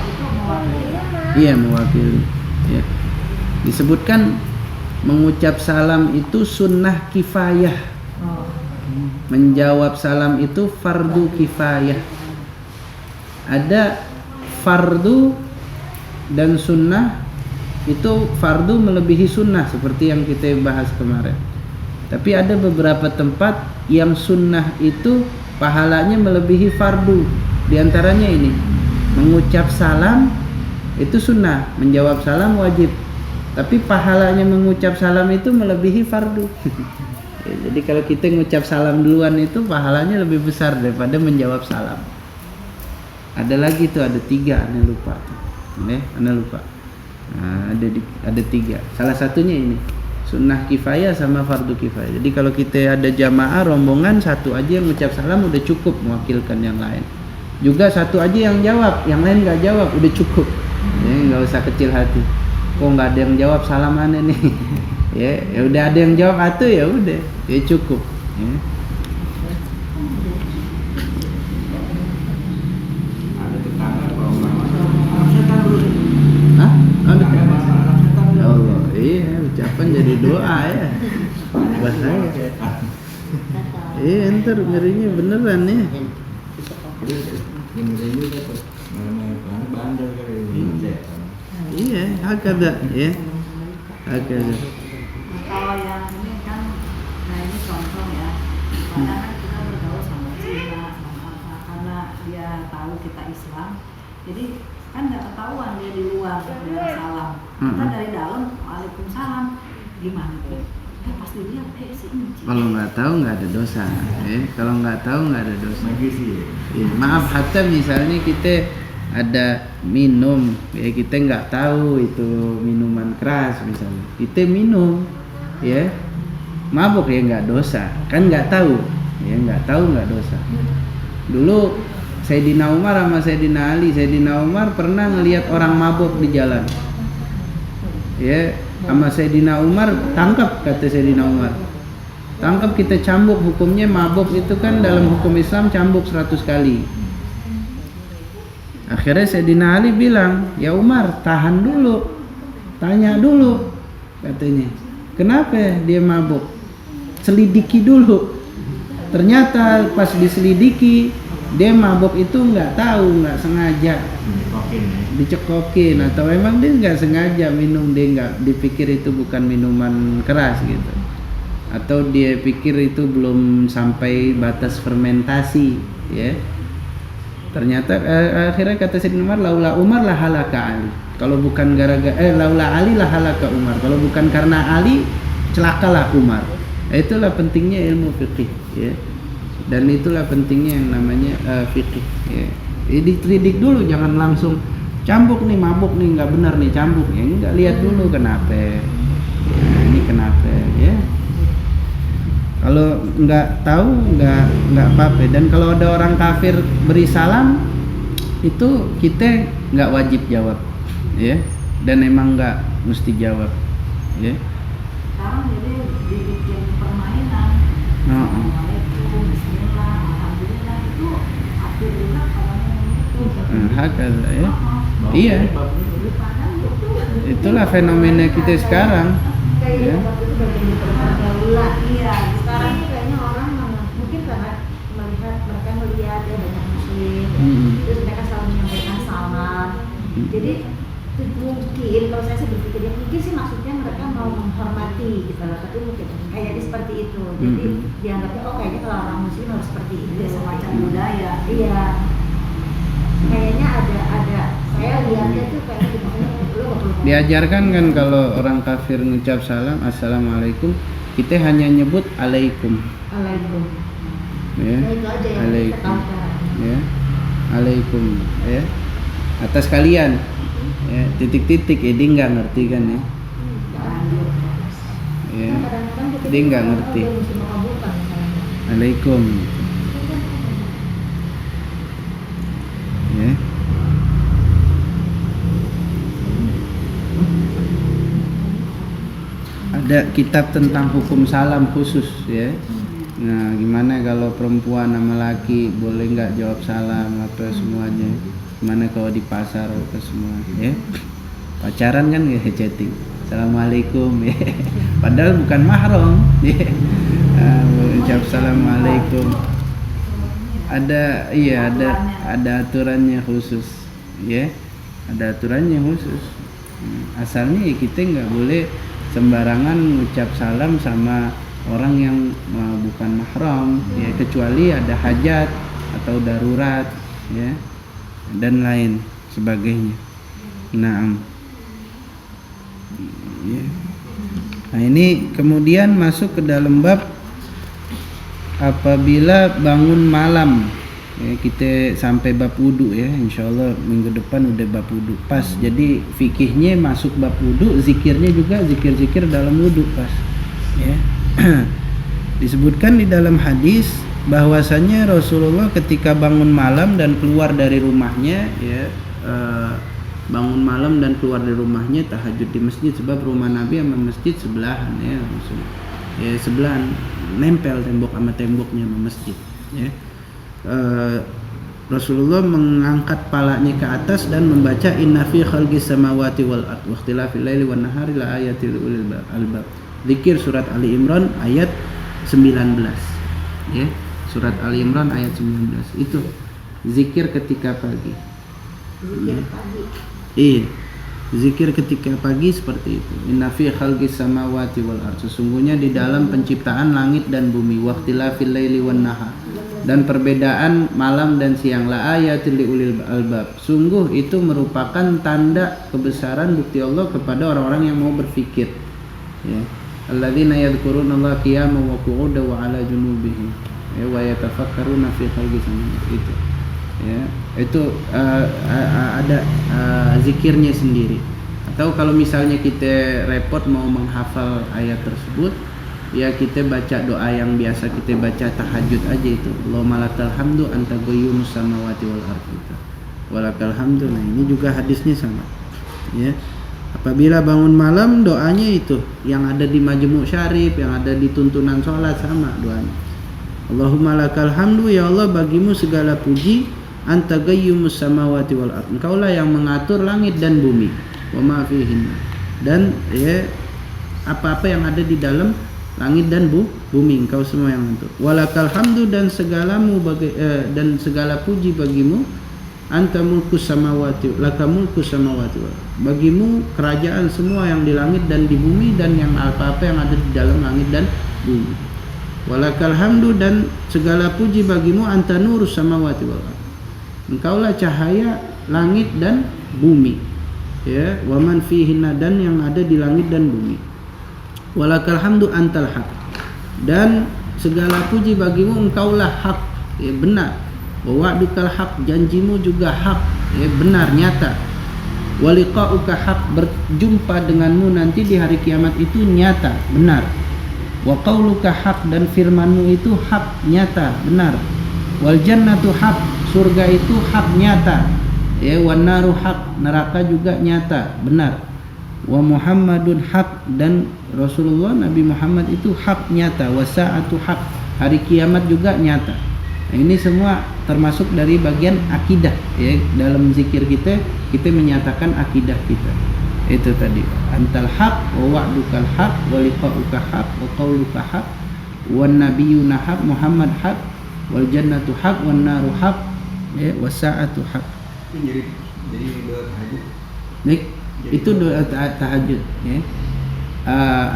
itu mewakili. Iya, mewakili. Ya. Disebutkan mengucap salam itu sunnah kifayah. Oh. Menjawab salam itu fardu kifayah. Ada fardu dan sunnah. Itu fardu melebihi sunnah seperti yang kita bahas kemarin. Tapi ada beberapa tempat yang sunnah itu pahalanya melebihi fardu. Di antaranya ini, mengucap salam itu sunnah, menjawab salam wajib. Tapi pahalanya mengucap salam itu melebihi fardu. Ya, jadi kalau kita ngucap salam duluan itu pahalanya lebih besar daripada menjawab salam. Ada lagi tuh, ada 3, Anda lupa. Anda lupa. Nah, ada 3. Salah satunya ini sunnah kifayah sama fardu kifayah. Jadi kalau kita ada jamaah rombongan, satu aja yang mengucap salam udah cukup mewakilkan yang lain. Juga satu aja yang jawab, yang lain nggak jawab udah cukup. Ya, nggak usah kecil hati. Kok nggak ada yang jawab salam aneh nih? Ya udah ada yang jawab atuh, ya udah, ya cukup. Ya. Hah? Ada. Ya Allah, iya ucapan jadi doa ya. Bahaya. Iya, ntar ngerinya beneran ya. Iya, hakada ya. Hakada. Kalau yang ini kan, nah ini contoh ya. Kadang kan kita bergaul sama Cina, sama apa, karena dia tahu kita Islam. Jadi kan nggak ketahuan dia di luar dengan salam. Kita dari dalam, waalaikumsalam, gimana tuh? Pas dilihat, si ini. Kalau nggak tahu nggak ada dosa, ya. Kalau nggak tahu nggak ada dosa. Ya, maaf, hatta misalnya kita ada minum, ya kita nggak tahu itu minuman keras misalnya, kita minum, ya mabuk ya nggak dosa, kan nggak tahu, ya nggak tahu nggak dosa. Dulu Sayyidina Umar sama Sayyidina Ali, Sayyidina Umar pernah ngelihat orang mabuk di jalan, ya sama Sayyidina Umar, tangkap kata Sayyidina Umar, tangkap kita cambuk, hukumnya mabuk itu kan dalam hukum Islam cambuk 100 kali. Akhirnya Sayyidina Ali bilang, ya Umar tahan dulu, tanya dulu, katanya kenapa dia mabuk, selidiki dulu. Ternyata pas diselidiki dia mabuk itu nggak tahu, nggak sengaja, dicekokin, atau memang dia nggak sengaja minum, dia nggak dipikir itu bukan minuman keras gitu, atau dia pikir itu belum sampai batas fermentasi, ya. Ternyata akhirnya kata Sayyidina Umar, laula Umar lah halaka Ali. Kalau bukan gara-gara laula Ali lah halaka Umar. Kalau bukan karena Ali celakalah Umar. Itulah pentingnya ilmu fikih, ya. Dan itulah pentingnya yang namanya fikih, ya. Ditridik dulu, jangan langsung cambuk nih, mabuk nih, nggak benar nih cambuk, ya enggak, lihat dulu kenapa. Ya, ini kenapa, ya. Kalau nggak tahu nggak apa-apa. Dan kalau ada orang kafir beri salam itu kita nggak wajib jawab, ya. Dan emang nggak mesti jawab, ya. Sekarang jadi dibikin permainan. Assalamualaikum, Bismillah, Alhamdulillah, itu akhir juga kalau itu. Hakada, ya. Iya. Itulah fenomena kita sekarang. Ya. Iya, Sekarang ini kayaknya orang mungkin karena melihat ya banyak muslim, terus mereka selalu menyampaikan salam. Jadi mungkin kalau saya sih berpikirnya mungkin sih maksudnya mereka mau menghormati gitu loh, tapi mungkin kayaknya seperti itu. Jadi dianggapnya oh kayaknya kalau orang muslim harus seperti itu, semacam budaya. Iya. Kayaknya ada saya lihatnya tuh kayak gitu. Diajarkan kan kalau orang kafir ngucap salam assalamualaikum, kita hanya nyebut alaikum. Alaikum. Ya. Nah, itu aja yang Alaikum. kita tahu. Ya. Alaikum, ya. Atas kalian. Ya, titik-titik, dia nggak ngerti kan ya. Ya. Dia nggak ngerti. Alaikum. Ya. Ada kitab tentang hukum salam khusus, ya. Nah, gimana kalau perempuan sama laki boleh nggak jawab salam apa semuanya? Gimana kalau di pasar apa semua, ya? Pacaran kan ya chatting. assalamualaikum ya. Padahal bukan mahram ya. Ucap assalamualaikum. Ada aturannya khusus ya. Ada aturannya khusus. Asalnya ya kita nggak boleh sembarangan mengucap salam sama orang yang bukan mahram ya, kecuali ada hajat atau darurat ya dan lain sebagainya. Nah ini kemudian masuk ke dalam bab apabila bangun malam ya, kita sampai bab wudu ya, insyaallah minggu depan udah bab wudu pas. Jadi fikihnya masuk bab wudu, zikirnya juga zikir-zikir dalam wudu pas ya. Disebutkan di dalam hadis bahwasanya Rasulullah ketika bangun malam dan keluar dari rumahnya ya, bangun malam dan keluar dari rumahnya tahajud di masjid, sebab rumah Nabi sama masjid sebelahan ya, ya sebelahan, nempel tembok sama temboknya sama masjid ya. Rasulullah mengangkat palanya ke atas dan membaca inna fi khalqis samawati wal ard wa ikhtilafil laili wan nahari la ayatil ulil albab. Zikir surat Ali Imran ayat 19 ya. Surat Ali Imran ayat 19 itu zikir ketika pagi. Zikir pagi. Iya. Zikir ketika pagi seperti itu. Inna fi khalqis samawati wal ard. Sesungguhnya di dalam penciptaan langit dan bumi, waqtilafil laili wan nahar, dan perbedaan malam dan siang, la ayatil liulil albab. Sungguh itu merupakan tanda kebesaran bukti Allah kepada orang-orang yang mau berfikir. Ya. Alladzina yadhkurunallaha qiyaman wa qu'udan wa 'ala junubihim wa yatafakkaruna fi khalqis samawati. Itu. Ya, itu ada zikirnya sendiri. Atau kalau misalnya kita repot mau menghafal ayat tersebut, ya kita baca doa yang biasa kita baca tahajud aja itu. Allahumma lakal hamdu anta qayyumus samawati wal ardh. Walakal hamdu. Nah, ini juga hadisnya sama. Ya. Apabila bangun malam doanya itu yang ada di Majmu' Syarif, yang ada di tuntunan sholat sama doanya. Allahumma lakal hamdu, ya Allah bagimu segala puji, anta qayyumus samawati wal ardh. Engkaulah yang mengatur langit dan bumi. Wa ma fihinna. Dan ya apa-apa yang ada di dalam langit dan bumi, engkau semua yang mengatur. Walakal hamdu, dan dan segala puji bagimu, anta mulkus samawati, laka mulkus samawati, bagimu kerajaan semua yang di langit dan di bumi, dan yang apa-apa yang ada di dalam langit dan bumi. Walakal hamdu, dan segala puji bagimu, anta nurus samawati wal ardh. Engkaulah cahaya langit dan bumi ya, waman fihinna, dan yang ada di langit dan bumi. Walakal hamdu antal haq, dan segala puji bagimu, engkaulah hak ya, benar. Wa wa'dukal haq, janjimu juga hak ya, benar, nyata. Wa liqa'uka haq, berjumpa denganmu nanti di hari kiamat itu nyata, benar. Wa qauluka haq, dan firmanmu itu hak, nyata, benar. Wal jannatu haq, surga itu hak, nyata ya. Wan naru haq, neraka juga nyata, benar. Wa Muhammadun haq, dan Rasulullah Nabi Muhammad itu hak, nyata. Wa sa'atu haq, hari kiamat juga nyata. Nah, ini semua termasuk dari bagian akidah ya. Dalam zikir kita menyatakan akidah kita. Itu tadi antal haq wa wa'dukal haq wa liqa'uka haq wa qauluka haq wan nabiyyuna haq, Muhammad haq, wal jannatu haq wan naru haq ya, was sa'atu haq. Jadi doa tahajud. Baik, itu doa tahajud ya.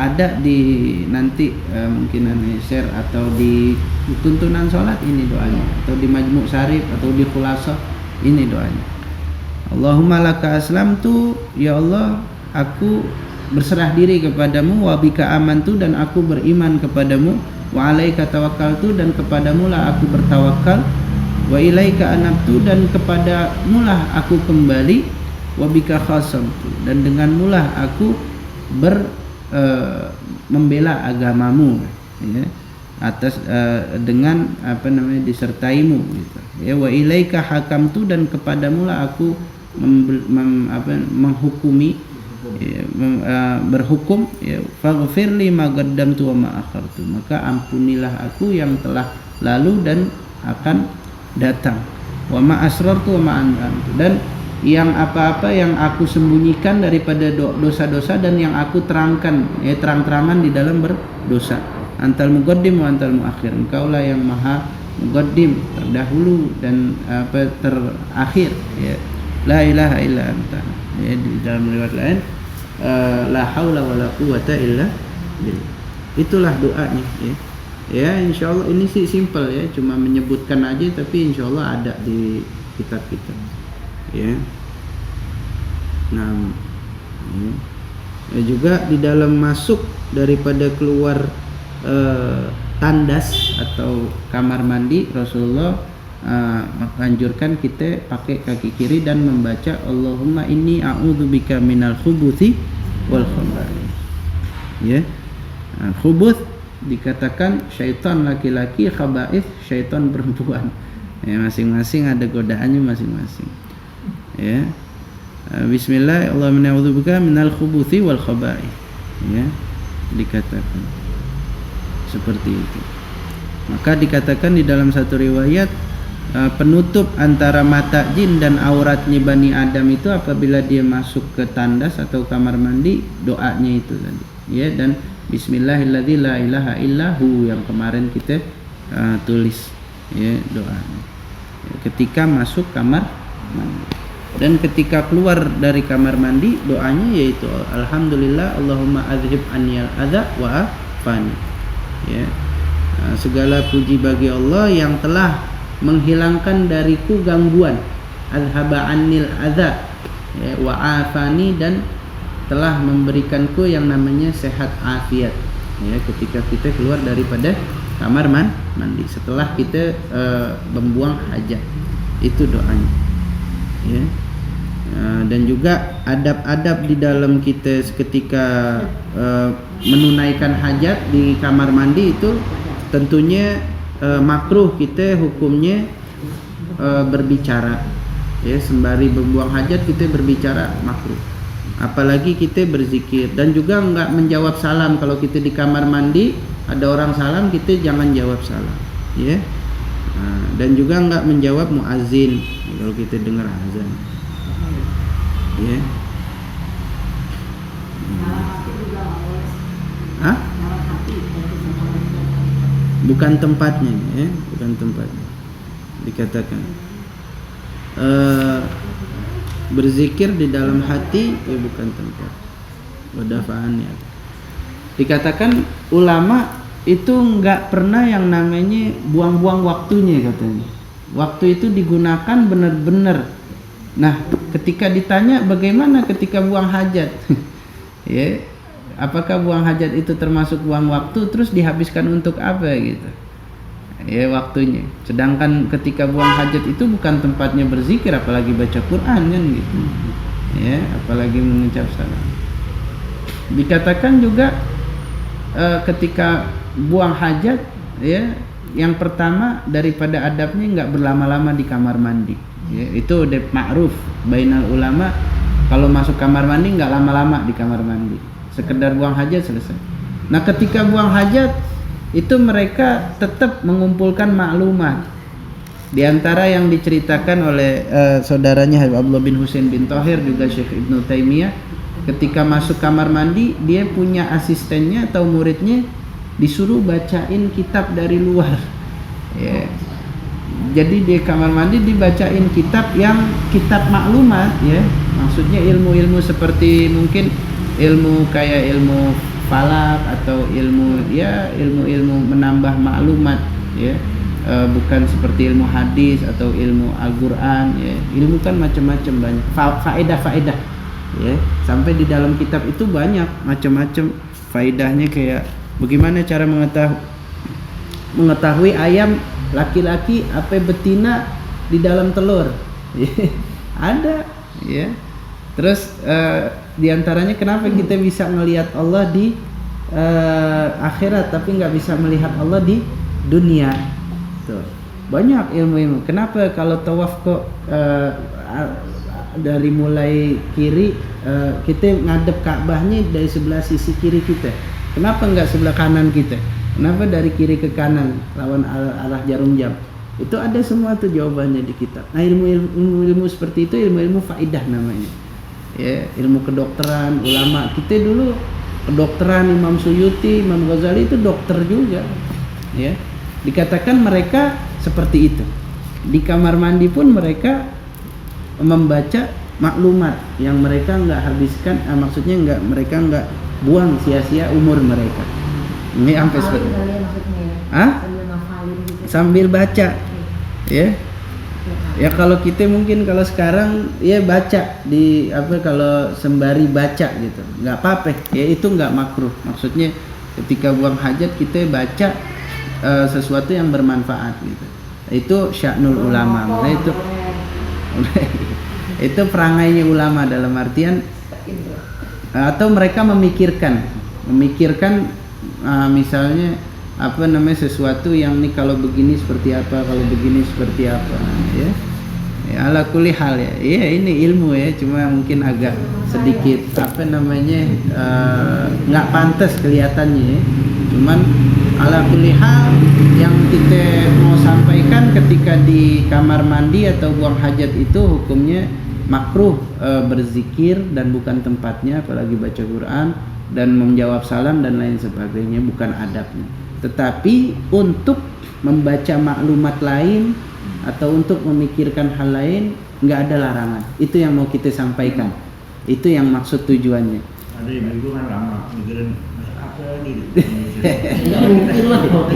Ada di nanti mungkin share atau di tuntunan sholat ini doanya, atau di Majmu' Syarif atau di Khulasah ini doanya. Allahumma laka aslamtu, ya Allah aku berserah diri kepadamu, wa bika amantu, dan aku beriman kepadamu, wa alaika tawakkaltu, dan kepadamu lah aku bertawakal, wa ilaika anabtu, dan kepadamu lah aku kembali, wa bika khasamtu, dan denganmu lah aku membela agamamu ya, atas dengan disertaimu gitu ya. Wa ilaika hakamtu, dan kepadamu lah aku menghukumi ya, berhukum ya. Faghfirli ma qaddamtu wa ma akhartu, maka ampunilah aku yang telah lalu dan akan datang. Wa ma asrartu wa ma an'amtu, dan yang apa-apa yang aku sembunyikan daripada dosa-dosa dan yang aku terangkan, terang-terangan di dalam berdosa. Antal muqaddim wa antal muakhir. Engkaulah yang maha muqaddim, terdahulu, dan terakhir, ya. La ilaha illa anta. Ya, di dalam riwayat lain la haula wala quwata illa billah. Itulah doanya, ya. Ya, insyaallah ini sih simple ya, cuma menyebutkan aja, tapi insyaallah ada di kitab kita. Ya. Nah, ya. Juga di dalam masuk daripada keluar tandas atau kamar mandi, Rasulullah menganjurkan kita pakai kaki kiri dan membaca Allahumma inni a'udzubika minal khubuthi wal khaba'ith. Ya. Khubuth dikatakan syaitan laki-laki, khaba'ith syaitan perempuan. Ya, masing-masing ada godaannya masing-masing. Ya. Bismillah, Allahumma a'udzubika minal khubuthi wal khaba'ith. Ya. Dikatakan seperti itu. Maka dikatakan di dalam satu riwayat penutup antara mata jin dan auratnya Bani Adam itu apabila dia masuk ke tandas atau kamar mandi, doanya itu tadi. Ya, dan Bismillahilladzi la ilaha illahu yang kemarin kita tulis, ya, doanya. Ketika masuk kamar mandi. Dan ketika keluar dari kamar mandi, doanya yaitu alhamdulillah Allahumma adzhib anniyal adza wa afani. Ya. Segala puji bagi Allah yang telah menghilangkan dariku gangguan, azhaba annil adza, ya, wa afani, dan telah memberikanku yang namanya sehat afiat. Ya, ketika kita keluar daripada kamar mandi setelah kita membuang hajat, itu doanya. Ya. Dan juga adab-adab di dalam kita ketika menunaikan hajat di kamar mandi itu tentunya makruh kita hukumnya berbicara, ya, sembari membuang hajat kita berbicara makruh, apalagi kita berzikir. Dan juga enggak menjawab salam. Kalau kita di kamar mandi ada orang salam, kita jangan jawab salam, ya. Dan juga enggak menjawab muazin kalau kita dengar azan, ya. Hah? Bukan tempatnya, ya, bukan tempatnya. Dikatakan berzikir di dalam hati, ya, bukan tempat. Wadafaannya. Dikatakan ulama itu enggak pernah yang namanya buang-buang waktunya, katanya. Waktu itu digunakan benar-benar. Nah, ketika ditanya bagaimana ketika buang hajat, ya, apakah buang hajat itu termasuk buang waktu, terus dihabiskan untuk apa gitu, ya, waktunya. Sedangkan ketika buang hajat itu bukan tempatnya berzikir, apalagi baca Quran, kan gitu, ya, apalagi mengucap salam. Dikatakan juga ketika buang hajat, ya, yang pertama daripada adabnya nggak berlama-lama di kamar mandi, ya, itu udah ma'ruf bainal ulama. Kalau masuk kamar mandi nggak lama-lama di kamar mandi, sekedar buang hajat selesai. Nah, ketika buang hajat itu mereka tetap mengumpulkan maklumat. Di antara yang diceritakan oleh saudaranya Habib Abdullah bin Husain bin Thohir, juga Syekh Ibnu Taimiyah, ketika masuk kamar mandi dia punya asistennya atau muridnya disuruh bacain kitab dari luar, ya. Jadi di kamar mandi dibacain kitab yang kitab maklumat, ya. Maksudnya ilmu-ilmu seperti mungkin ilmu kayak ilmu falak atau ilmu, ya, ilmu-ilmu menambah maklumat, ya. Bukan seperti ilmu hadis atau ilmu Al-Qur'an, ya. Ilmu kan macam-macam, banyak faedah-faedah, ya. Sampai di dalam kitab itu banyak macam-macam faedahnya, kayak bagaimana cara mengetahui ayam laki-laki apa betina di dalam telur. Ada, ya. Terus diantaranya kenapa kita bisa melihat Allah di akhirat tapi nggak bisa melihat Allah di dunia. Tuh, banyak ilmu-ilmu. Kenapa kalau tawaf kok dari mulai kiri kita ngadep Ka'bahnya dari sebelah sisi kiri kita? Kenapa nggak sebelah kanan kita? Kenapa dari kiri ke kanan lawan arah jarum jam? Itu ada semua tuh jawabannya di kitab. Nah, ilmu seperti itu ilmu faidah namanya. Ya, ilmu kedokteran, ulama. Kita dulu kedokteran Imam Suyuti, Imam Ghazali itu dokter juga. Ya. Dikatakan mereka seperti itu. Di kamar mandi pun mereka membaca maklumat yang mereka nggak habiskan, maksudnya mereka nggak buang sia-sia umur mereka. Ini sampai seperti Kali ya maksudnya ya. Hah? Sambil ngafalin gitu. Sambil baca, ya. Ya kalau kita mungkin kalau sekarang ya baca di apa kalau sembari baca gitu, nggak apa-apa. Ya itu nggak makruh. Maksudnya ketika buang hajat kita baca sesuatu yang bermanfaat gitu. Itu sya'nul ulama. Nah, itu perangainya ulama dalam artian atau mereka memikirkan misalnya apa namanya sesuatu yang nih kalau begini seperti apa, kalau begini seperti apa, ya. Ya ala kulli hal ya. Iya ini ilmu ya, cuma mungkin agak sedikit apa namanya nggak pantas kelihatannya ya. Cuman ala kulli hal yang kita mau sampaikan ketika di kamar mandi atau buang hajat itu hukumnya makruh berzikir dan bukan tempatnya, apalagi baca Quran dan menjawab salam dan lain sebagainya, bukan adabnya. Tetapi untuk membaca maklumat lain atau untuk memikirkan hal lain nggak ada larangan. Itu yang mau kita sampaikan. Itu yang maksud tujuannya. Ada yang itu kan lama mikirin apa lagi. Nggak mungkin lah kalau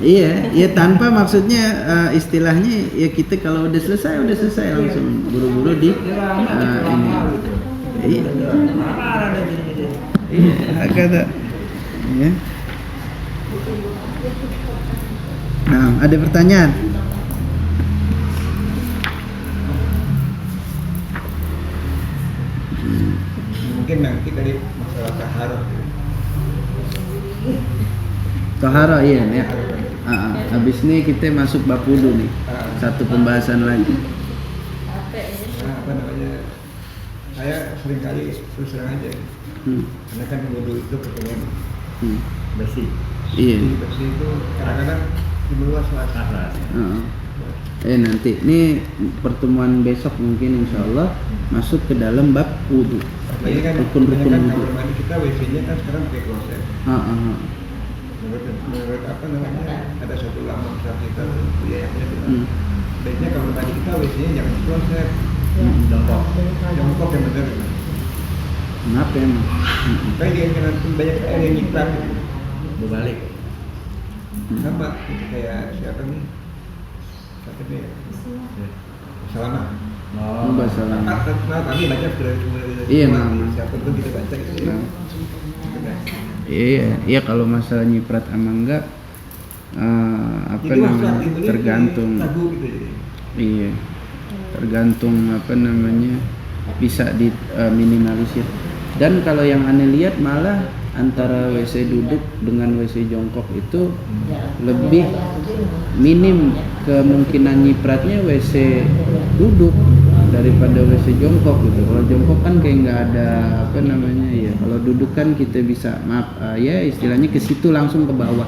Iya, iya tanpa maksudnya istilahnya ya kita kalau udah selesai langsung buru-buru di ini. Iya, kata. Ya. Nah, ada pertanyaan? Mungkin nanti dari masalah taharah. Tohara iya ya. Habis ini kita masuk bab wudu nih. Satu pembahasan lagi. Nah, apa namanya? Saya seringkali terus terang aja. Karena kan wudu itu kepengen bersih. Iya. Jadi bersih itu kadang-kadang meluas lah. Nanti ini pertemuan besok mungkin insya Allah masuk ke dalam bab wudu. Ini kan Rukun-rukun kebanyakan wudu. kamar mandi kita WC-nya kan sekarang pakai kloset. Menurut apa namanya? Ada satu ulama besar kita yang bilang baiknya kamar mandi kita WC-nya jangan kloset. Jongkok yang benar. Kenapa emang? Kayak dia kena banyak air yang nyiprat berbalik. Sama kayak siapa nih? Siapa nih? Salama. Mbak Salama. Nah, kami baca dari Iya, Mama. siapa pun kita baca gitu ya. Iya kalau masalah nyiprat ama enggak apa Jadi namanya masalah ini tergantung. tabu gitu jadi. Iya. Tergantung apa namanya bisa diminimalisir. Dan kalau yang aneh lihat malah antara WC duduk dengan WC jongkok itu lebih minim kemungkinan nyipratnya WC duduk daripada WC jongkok gitu. Kalau jongkok kan kayak nggak ada apa namanya ya. Kalau duduk kan kita bisa ya istilahnya ke situ langsung ke bawah.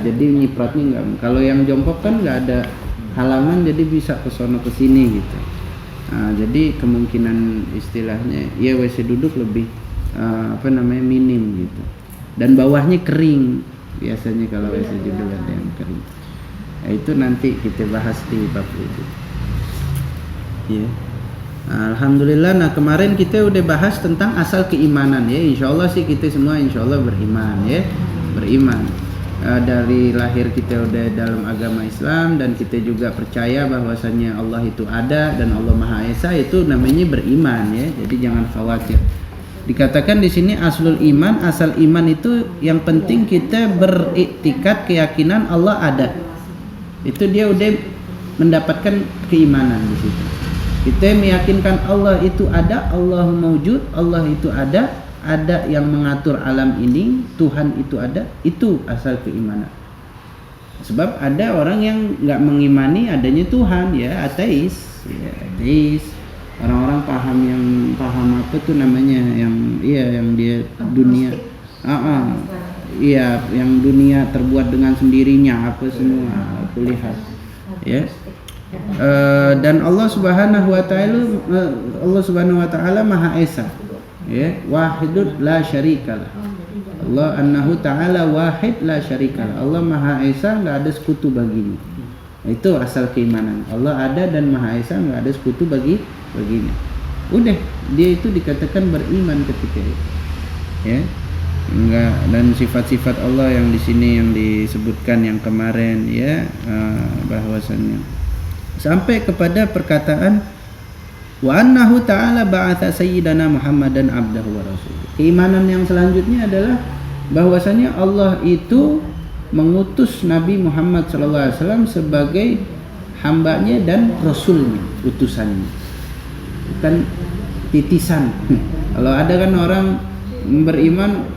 Jadi nyipratnya nggak. Kalau yang jongkok kan nggak ada halaman jadi bisa ke sono ke sini gitu. Jadi kemungkinan istilahnya ya WC duduk lebih apa namanya minim gitu. Dan bawahnya kering biasanya kalau WC duduk ada yang kering. Itu nanti kita bahas di bab itu. Ya. Alhamdulillah. Nah kemarin kita udah bahas tentang asal keimanan ya. Insya Allah sih kita semua insya Allah beriman ya, beriman. Dari lahir kita udah dalam agama Islam dan kita juga percaya bahwasannya Allah itu ada dan Allah Maha Esa, itu namanya beriman ya. Jadi jangan khawatir. Dikatakan di sini aslul iman, asal iman itu yang penting kita beriktikad keyakinan Allah ada. Itu dia udah mendapatkan keimanan di situ. Kita meyakinkan Allah itu ada, Allah maujud, Allah itu ada yang mengatur alam ini, Tuhan itu ada, itu asal keimanan. Sebab ada orang yang nggak mengimani adanya Tuhan ya, ateis. Orang-orang paham apa tuh namanya yang dia dunia iya yang dunia terbuat dengan sendirinya apa semua aku lihat ya. Dan Allah Subhanahu wa taala Maha Esa ya, wahidud la syarikalah. Allah annahu ta'ala wahid la syarikalah. Allah Maha Esa, enggak ada sekutu baginya. Itu asal keimanan. Allah ada dan Maha Esa, enggak ada sekutu baginya. Udah, dia itu dikatakan beriman ketika itu. Ya. Enggak, dan sifat-sifat Allah yang di sini yang disebutkan yang kemarin ya, bahwasannya sampai kepada perkataan wa annahu ta'ala ba'atha sayyidana Muhammadan abdahu wa rasuluh. Keimanan yang selanjutnya adalah bahwasanya Allah itu mengutus Nabi Muhammad SAW sebagai hambanya dan rasulnya, utusannya, bukan titisan. Kalau ada kan orang beriman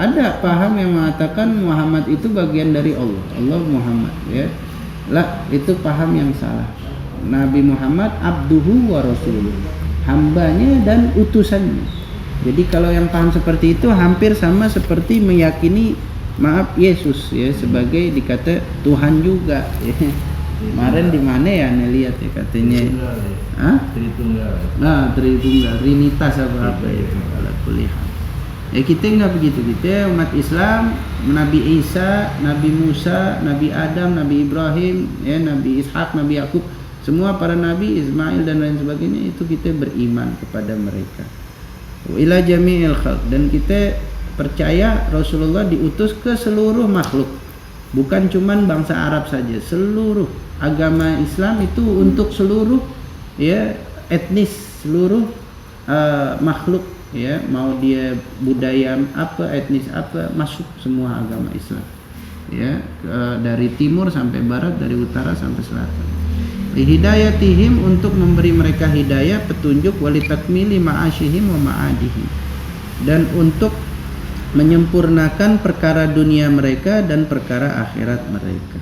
ada paham yang mengatakan Muhammad itu bagian dari Allah, Allah Muhammad ya. Lah, itu paham yang salah. Nabi Muhammad abduhu wa rasuluh, hambanya dan utusannya. Jadi kalau yang paham seperti itu hampir sama seperti meyakini Yesus ya sebagai dikata Tuhan juga ya. Kemarin di mana ya ane lihat ya katanya Tritunggal. Nah, Tritunggal, Trinitas apa itu kalau kulihat. Ya kita enggak begitu, kita umat Islam, Nabi Isa, Nabi Musa, Nabi Adam, Nabi Ibrahim, ya Nabi Ishak, Nabi Yakub, semua para nabi, Ismail dan lain sebagainya itu kita beriman kepada mereka. Ila jami'il khalq, dan kita percaya Rasulullah diutus ke seluruh makhluk. Bukan cuman bangsa Arab saja, seluruh agama Islam itu untuk seluruh ya etnis, seluruh makhluk ya, mau dia budaya apa, etnis apa, masuk semua agama Islam ya, dari timur sampai barat, dari utara sampai selatan. Hidayatihim, untuk memberi mereka hidayah, petunjuk, walitakmili ma'asyihim wa ma'adihim, dan untuk menyempurnakan perkara dunia mereka dan perkara akhirat mereka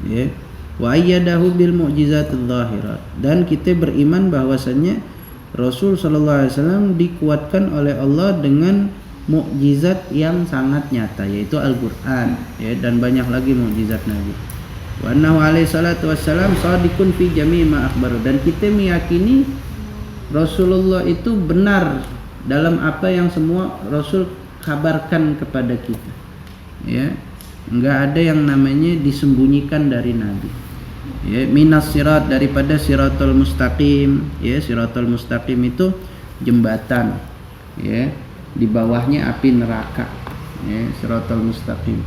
ya. Wa ayyadahu bil mu'jizatil zahirat, dan kita beriman bahwasannya Rasul sallallahu alaihi wasallam dikuatkan oleh Allah dengan mukjizat yang sangat nyata, yaitu Al-Qur'an ya, dan banyak lagi mukjizat Nabi. Wa annahu alaihi salatu wassalam shadiqun fi jami' ma akhbar, dan kita meyakini Rasulullah itu benar dalam apa yang semua Rasul kabarkan kepada kita ya. Enggak ada yang namanya disembunyikan dari Nabi ya. Minas sirat, daripada siratul mustaqim ya. Siratul mustaqim itu jembatan ya, di bawahnya api neraka ya. Siratul mustaqim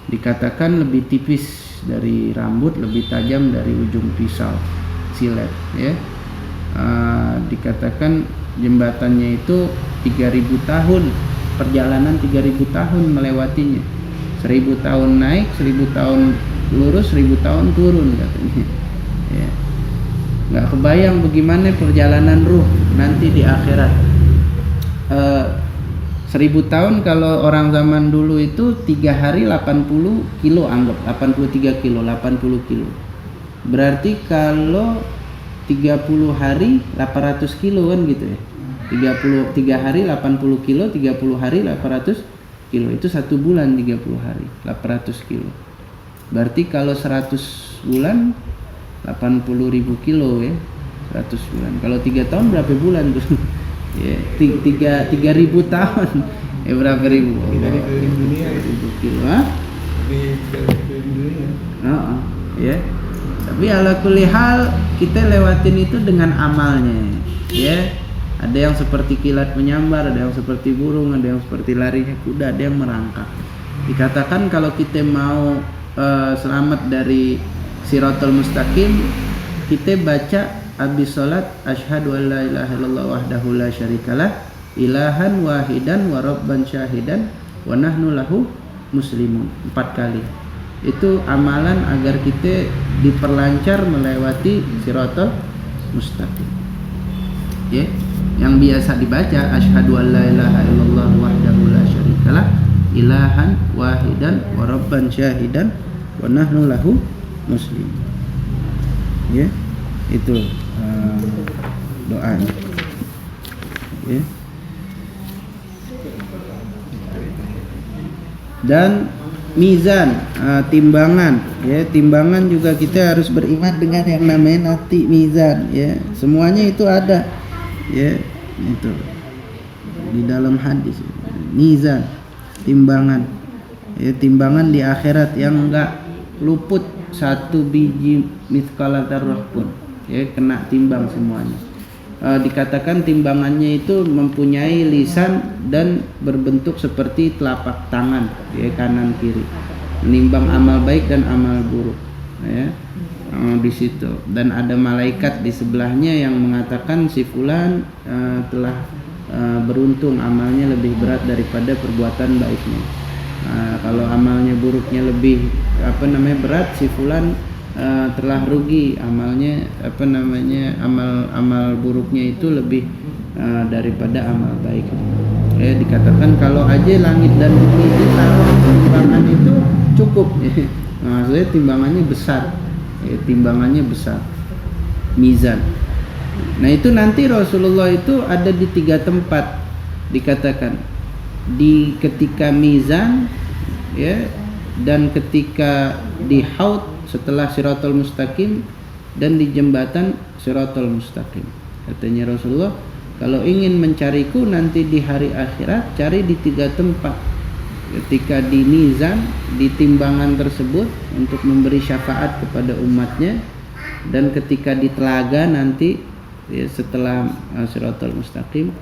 dikatakan lebih tipis dari rambut, lebih tajam dari ujung pisau silet ya. Dikatakan jembatannya itu 3000 tahun perjalanan, 3000 tahun melewatinya, 1000 tahun naik, 1000 tahun lurus, 1000 tahun turun katanya ya. Nggak kebayang bagaimana perjalanan ruh nanti di akhirat. 1000 tahun kalau orang zaman dulu itu 3 hari 80 kilo, anggap 83 kilo, 80 kilo, berarti kalau 30 hari 800 kilo kan gitu ya. 3 hari 80 kilo, 30 hari 800 kilo, itu 1 bulan 30 hari 800 kilo. Berarti kalau 100 bulan 80.000 kilo ya, 100 bulan. Kalau 3 tahun berapa bulan tuh? Ya, 3.000 tahun. Ya berapa ribu? Dari dunia 3.000 kilo, ha? Dari dunia. Ya. Tapi ala kulli hal kita lewatin itu dengan amalnya ya. Ada yang seperti kilat menyambar, ada yang seperti burung, ada yang seperti larinya kuda, ada yang merangkak. Dikatakan kalau kita mau selamat dari siratul mustaqim, kita baca habis salat asyhadu an la ilaha illallah wahdahu la syarikalah ilahan wahidan wa rabban syahidan wa nahnu lahu muslimun 4 kali. Itu amalan agar kita diperlancar melewati siratul mustaqim ya. Yang biasa dibaca asyhadu an la ilaha illallah wahdahu la syarikalah ilahan wahidan wa rabban syahidan wa nahnu lahu muslim ya. Itu doanya ya. dan mizan, timbangan ya. Timbangan juga kita harus beriman dengan yang namanya nanti mizan ya. Semuanya itu ada ya, itu di dalam hadis. Mizan, timbangan ya, timbangan di akhirat yang enggak luput satu biji mithqala dzarrah pun ya, kena timbang semuanya. Dikatakan timbangannya itu mempunyai lisan dan berbentuk seperti telapak tangan ya, kanan kiri, menimbang amal baik dan amal buruk ya. Di situ dan ada malaikat di sebelahnya yang mengatakan si fulan telah beruntung, amalnya lebih berat daripada perbuatan baiknya. Kalau amalnya buruknya lebih berat, si fulan telah rugi, amalnya amal buruknya itu lebih daripada amal baik. Dikatakan kalau aja langit dan bumi ditaruh timbangan itu cukup ya. Maksudnya timbangannya besar ya, timbangannya besar, mizan. Nah itu nanti Rasulullah itu ada di 3 tempat dikatakan, di ketika mizan ya, dan ketika di haud setelah Siratul Mustaqim, dan di jembatan Siratul Mustaqim. Katanya Rasulullah, kalau ingin mencariku nanti di hari akhirat, cari di 3 tempat. Ketika di mizan, di timbangan tersebut untuk memberi syafaat kepada umatnya, dan ketika di telaga nanti ya, setelah Siratul Mustaqim,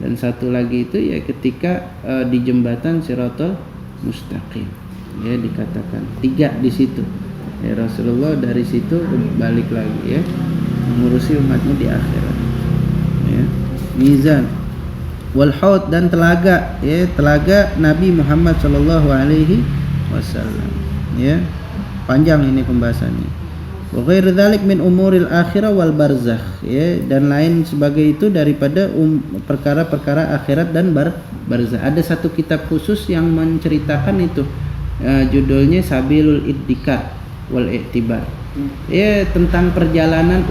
dan satu lagi itu ya ketika di jembatan Siratul Mustaqim ya, dikatakan 3 di situ ya. Rasulullah dari situ balik lagi ya, mengurusi umatnya di akhirat ya. Mizan wal haud, dan telaga ya, telaga Nabi Muhammad sallallahu alaihi wasallam ya. Panjang ini pembahasannya. Wa ghairu dzalik min umuril akhirah wal barzakh ya, dan lain sebagai itu daripada perkara-perkara akhirat dan barzakh. Ada satu kitab khusus yang menceritakan itu, judulnya Sabilul Iddikar wal I'tibar ya, tentang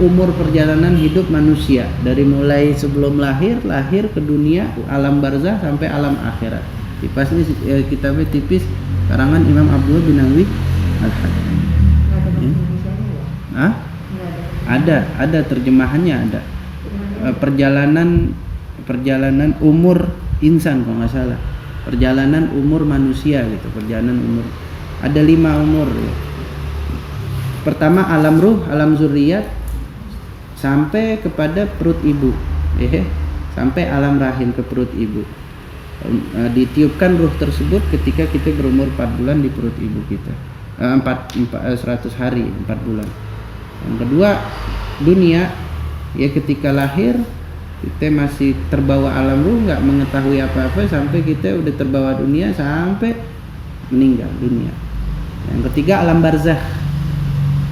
umur perjalanan hidup manusia dari mulai sebelum lahir ke dunia, alam barzakh sampai alam akhirat. Pas ini kitabnya tipis, karangan Imam Abdullah bin Alwi Al-Hakim. Ada terjemahannya, ada perjalanan umur insan kalau nggak salah, perjalanan umur manusia gitu, perjalanan umur ada 5 umur ya. Pertama alam ruh, alam zurriyat, sampai kepada perut ibu sampai alam rahim ke perut ibu. Ditiupkan ruh tersebut ketika kita berumur 4 bulan di perut ibu kita, 100 hari 4 bulan. Yang kedua dunia ya, ketika lahir kita masih terbawa alam ruh, nggak mengetahui apa-apa sampai kita udah terbawa dunia sampai meninggal dunia. Yang ketiga alam barzakh.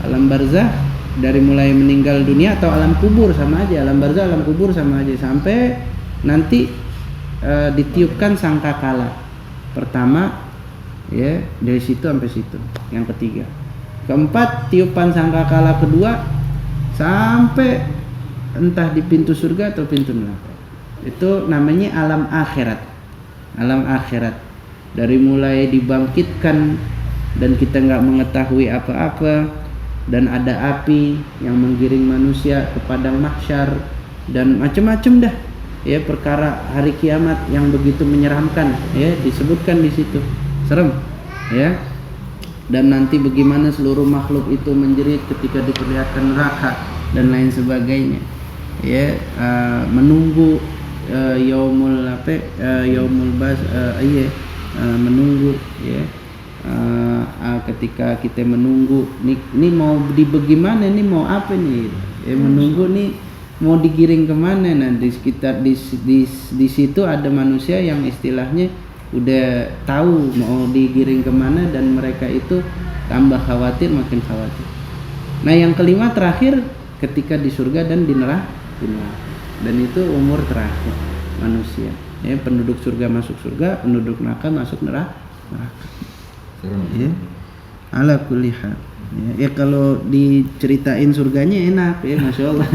Alam barzakh dari mulai meninggal dunia atau alam kubur sama aja, alam barzakh alam kubur sama aja, sampai nanti ditiupkan sangkakala pertama ya, dari situ sampai situ. Yang ketiga. Keempat, tiupan sangkakala kedua sampai entah di pintu surga atau pintu neraka. Itu namanya alam akhirat. Alam akhirat. Dari mulai dibangkitkan dan kita nggak mengetahui apa-apa, dan ada api yang menggiring manusia ke padang mahsyar, dan macam-macam dah ya, perkara hari kiamat yang begitu menyeramkan ya, disebutkan di situ. Serem ya. Dan nanti bagaimana seluruh makhluk itu menjerit ketika diperlihatkan neraka dan lain sebagainya ya. Menunggu yaumul bas menunggu ya. Ketika kita menunggu ini mau bagaimana, ini mau apa nih ya, menunggu nih mau digiring kemana. Nah di sekitar di situ ada manusia yang istilahnya udah tahu mau digiring kemana, dan mereka itu tambah khawatir, makin khawatir. Nah yang kelima terakhir ketika di surga dan di neraka, dan itu umur terakhir manusia ya. Penduduk surga masuk surga, penduduk neraka masuk neraka ya. Ala kulli hal ya, kalau diceritain surganya enak ya, masya Allah.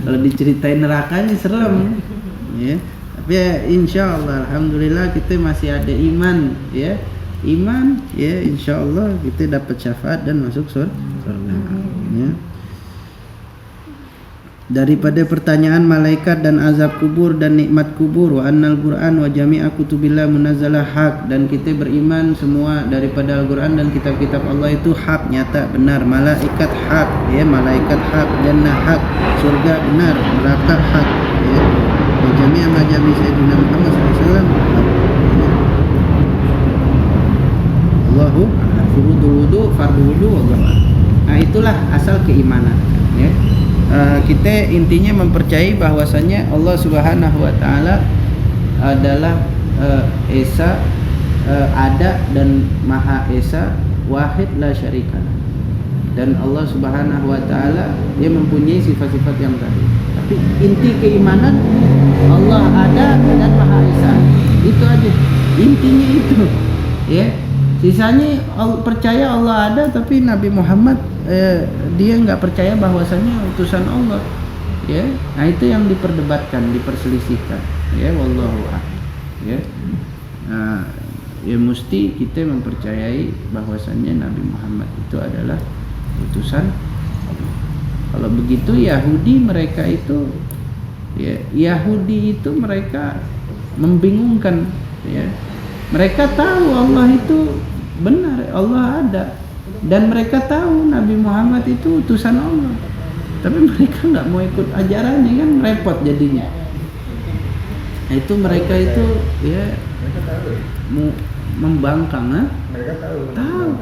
Kalau diceritain nerakanya serem ya. Tapi ya insya Allah alhamdulillah kita masih ada iman ya, iman, ya insyaallah kita dapat syafaat dan masuk surga. Ya. Daripada pertanyaan malaikat dan azab kubur dan nikmat kubur, wa annal Qur'an wa jami'a kutubillah munazzalah haq, dan kita beriman semua daripada Al-Qur'an dan kitab-kitab Allah itu hak, nyata, benar, malaikat hak, ya malaikat hak, jannah hak, surga benar, neraka hak, ya. Wa jami'a ma jami sayyidina Muhammad SAW. Allahu furudul wudu, fardhu wudu, wallahu. Nah, itulah asal keimanan, ya. Kita intinya mempercayai bahwasanya Allah Subhanahu wa taala adalah esa, ada dan maha esa, wahid la syarikalah. Dan Allah Subhanahu wa taala dia mempunyai sifat-sifat yang tadi. Tapi inti keimanan Allah ada dan maha esa. Itu aja. Intinya itu. Ya. Sisanya percaya Allah ada, tapi Nabi Muhammad dia nggak percaya bahwasanya utusan Allah, ya. Nah itu yang diperdebatkan, diperselisihkan, ya. Wallahu a'lam, ya. Ya mesti kita mempercayai bahwasanya Nabi Muhammad itu adalah utusan Allah. Kalau begitu Yahudi mereka itu, ya Yahudi itu mereka membingungkan, ya. Mereka tahu Allah itu benar, Allah ada, dan mereka tahu Nabi Muhammad itu utusan Allah, tapi mereka nggak mau ikut ajarannya, kan repot jadinya. Nah, itu mereka itu ya membangkang, Mereka tahu.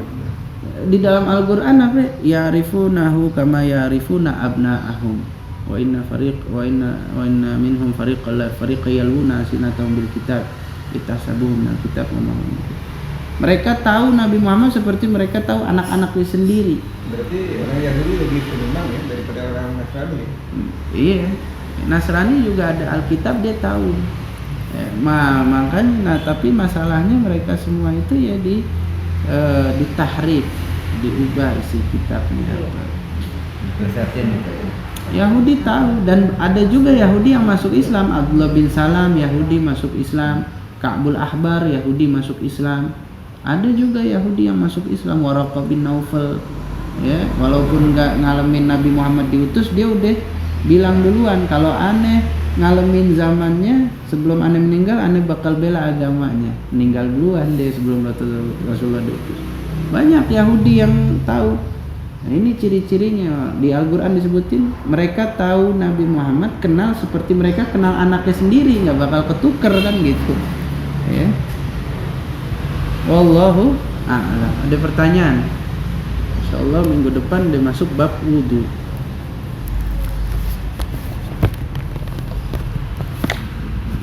Di dalam Al-Qur'an apa? Ya'rifunahu kama ya'rifuna abna'ahum. Wa inna minhum fariqan yaluna sinatahum bil kitab itasabuhum minal kitab wa ma hum. Mereka tahu Nabi Muhammad seperti mereka tahu anak-anaknya sendiri. Berarti orang Yahudi lebih penyenang ya daripada orang Nasrani. Iya, Nasrani juga ada Alkitab, dia tahu. Makanya, tapi masalahnya mereka semua itu ya ditahrif, diubah isi kitabnya. Yahudi tahu, dan ada juga Yahudi yang masuk Islam. Abdullah bin Salam Yahudi masuk Islam, Ka'bul Ahbar Yahudi masuk Islam. Ada juga Yahudi yang masuk Islam, Waraqah bin Naufal, ya, walaupun nggak ngalamin Nabi Muhammad diutus, dia udah bilang duluan kalau aneh ngalamin zamannya sebelum aneh meninggal, aneh bakal bela agamanya. Meninggal duluan dia sebelum Rasulullah diutus. Banyak Yahudi yang tahu. Nah, ini ciri-cirinya di Al-Qur'an disebutin, mereka tahu Nabi Muhammad, kenal seperti mereka kenal anaknya sendiri, nggak bakal ketuker kan gitu, ya. Wallahu a'lam. Ada pertanyaan? Insyaallah minggu depan dia masuk bab wudu.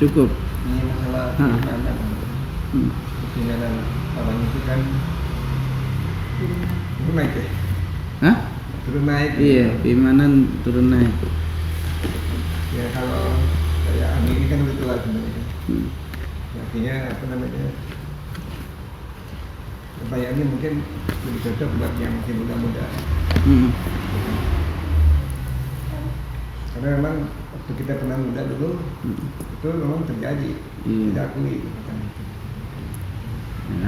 Cukup. Ini masalah keimanan. Keimanan orang itu kan turun naik ya. Hah? Turun naik. Iya, keimanan turun naik. Ya kalau kayak Ami ini kan udah tua sebenarnya. Artinya apa namanya? Bayangnya mungkin lebih cocok buat yang masih muda-muda. Karena memang waktu kita pernah muda dulu, itu memang terjadi, tidak akui.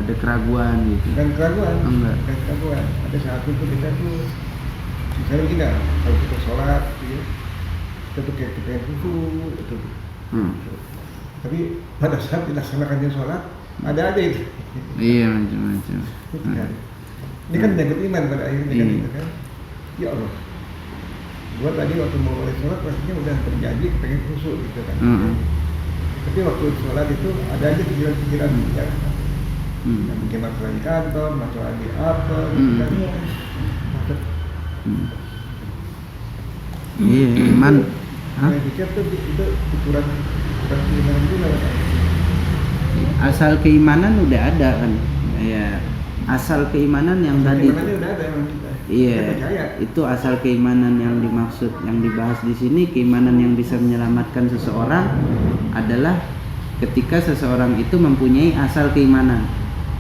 Ada keraguan gitu. Bukan keraguan, Enggak. bukan keraguan. Ada saat itu kita tuh, misalnya gini, kalau kita sholat, gitu, kita tuh kayak kita yang khusyuk, itu. Tapi pada saat dilaksanakannya sholat, ada aja itu. Iya, macam-macam. Ini kan menyangkut iman pada akhirnya kan, gitu kan. Ya Allah, gua tadi waktu mau mulai sholat rasanya udah terjadi pengen khusyuk gitu kan. Tapi waktu sholat itu ada aja pikiran-pikiran ya. Yang mungkin masalah di kantor, masalah di apa, gitu kan. Iya, iman. Saya pikir tuh itu ukuran keimanan juga kan. Asal keimanan udah ada kan, ya asal keimanan yang tadi Keimanannya udah ada emang kita. iya Kita percaya. itu asal keimanan yang dimaksud, yang dibahas di sini. Keimanan yang bisa menyelamatkan seseorang adalah ketika seseorang itu mempunyai asal keimanan.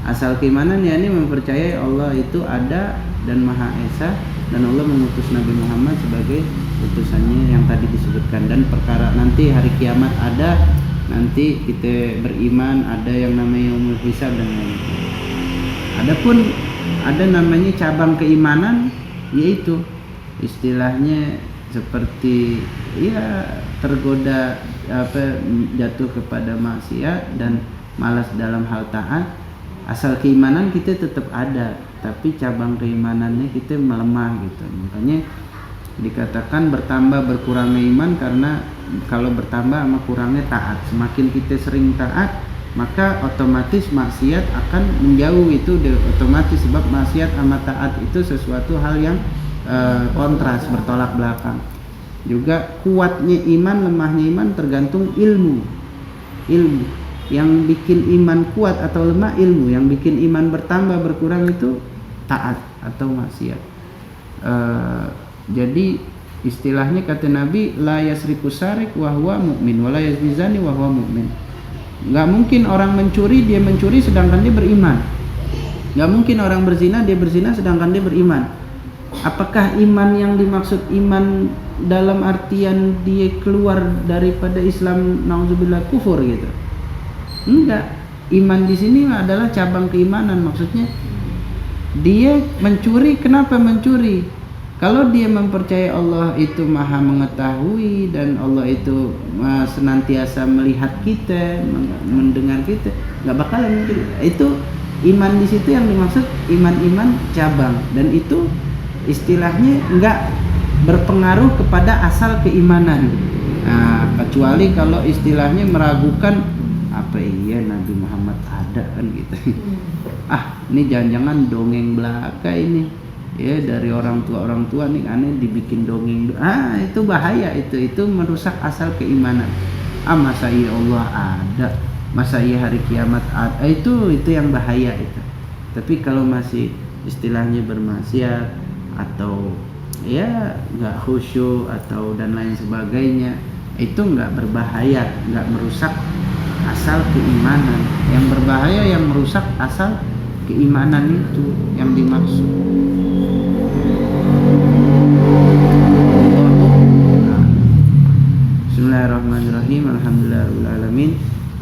Asal keimanan ya ini mempercayai Allah itu ada dan maha esa, dan Allah mengutus Nabi Muhammad sebagai utusannya yang tadi disebutkan, dan perkara nanti hari kiamat ada, nanti kita beriman ada yang namanya yaumul hisab dan lain-lain. Adapun ada namanya cabang keimanan, yaitu istilahnya seperti ya tergoda jatuh kepada maksiat dan malas dalam hal taat. Asal keimanan kita tetap ada, tapi cabang keimanannya kita melemah gitu. Makanya dikatakan bertambah berkurangnya iman, karena kalau bertambah sama kurangnya taat. Semakin kita sering taat, maka otomatis maksiat akan menjauh, itu otomatis, sebab maksiat sama taat itu sesuatu hal yang kontras, bertolak belakang. Juga kuatnya iman, lemahnya iman tergantung ilmu. Yang bikin iman kuat atau lemah ilmu, yang bikin iman bertambah berkurang itu taat atau maksiat. Jadi istilahnya kata Nabi, la yasriku sarik wa huwa mu'min wa la yazni zani wa huwa mu'min. Enggak mungkin orang mencuri dia mencuri sedangkan dia beriman. Enggak mungkin orang berzina dia berzina sedangkan dia beriman. Apakah iman yang dimaksud iman dalam artian dia keluar daripada Islam, nauzubillah, kufur gitu? Enggak. Iman di sini adalah cabang keimanan. Maksudnya dia mencuri, kenapa mencuri? Kalau dia mempercayai Allah itu maha mengetahui dan Allah itu senantiasa melihat kita, mendengar kita, nggak bakalan mencuri. Itu iman di situ yang dimaksud iman-iman cabang, dan itu istilahnya nggak berpengaruh kepada asal keimanan. Nah, kecuali kalau istilahnya meragukan, apa iya Nabi Muhammad ada kan gitu. Ini jangan-jangan dongeng belaka ini. Ya, dari orang tua nih aneh dibikin dongeng. Itu bahaya, itu merusak asal keimanan. Masa iya Allah ada, masa iya hari kiamat ada, itu yang bahaya itu. Tapi kalau masih istilahnya bermaksiat atau ya nggak khusyuk atau dan lain sebagainya, itu nggak berbahaya, nggak merusak asal keimanan. Yang berbahaya yang merusak asal keimanan itu yang dimaksud. Bismillahirrahmanirrahim. Alhamdulillahirabbil alamin.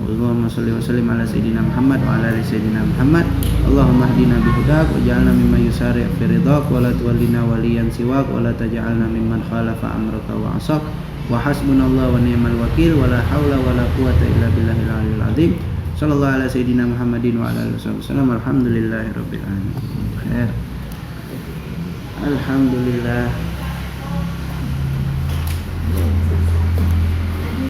Allahumma shalli wa sallim ala sayyidina Muhammad wa ala ali sayyidina Muhammad. Allahumma hdina bihudak waj'alna mimman yusari' fi ridhak wa la tuwallina waliyan siwak wa la taj'alna mimman khalafa amraka wa 'asak. Wa hasbunallahu wa ni'mal wakil wa la haula wa la quwwata illa billahil aliyyil azim. Sallallahu ala sayyidina Muhammadin wa ala alihi wasallam. Alhamdulillahirabbil alamin. Khair. Alhamdulillah.